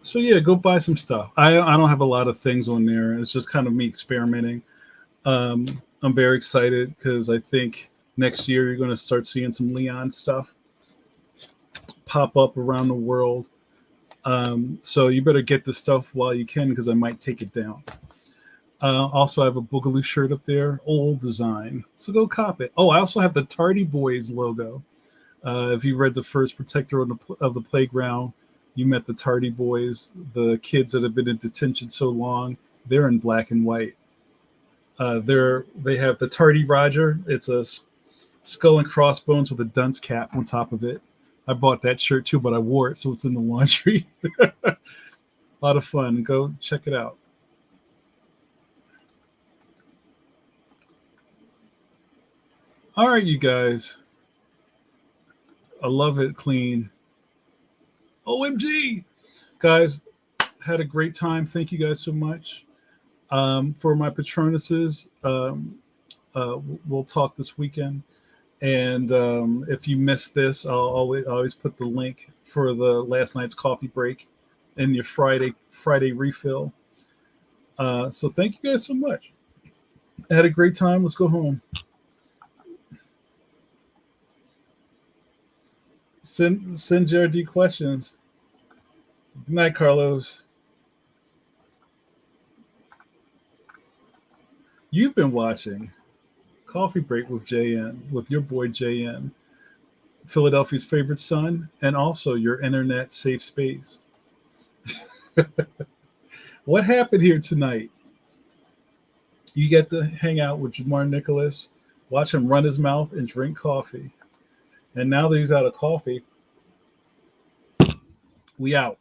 So yeah, go buy some stuff. I don't have a lot of things on there. It's just kind of me experimenting. I'm very excited because I think next year you're going to start seeing some Leon stuff pop up around the world. So you better get the stuff while you can because I might take it down. Also, I have a Boogaloo shirt up there, old design. So go cop it. Oh, I also have the Tardy Boys logo. If you read the first Protector of the Playground, you met the Tardy Boys, the kids that have been in detention so long. They're in black and white. They have the Tardy Roger. It's a skull and crossbones with a dunce cap on top of it. I bought that shirt too, but I wore it, so it's in the laundry. A lot of fun. Go check it out. All right, you guys. I love it clean. OMG. Guys, had a great time. Thank you guys so much. For my Patronuses, we'll talk this weekend. And if you missed this, I'll always put the link for the last night's coffee break in your Friday refill. So thank you guys so much. I had a great time. Let's go home. Send JRD questions. Good night, Carlos. You've been watching Coffee Break with JN, with your boy JN, Philadelphia's favorite son, and also your internet safe space. What happened here tonight? You get to hang out with Jamar Nicholas, watch him run his mouth, and drink coffee. And now that he's out of coffee, we out.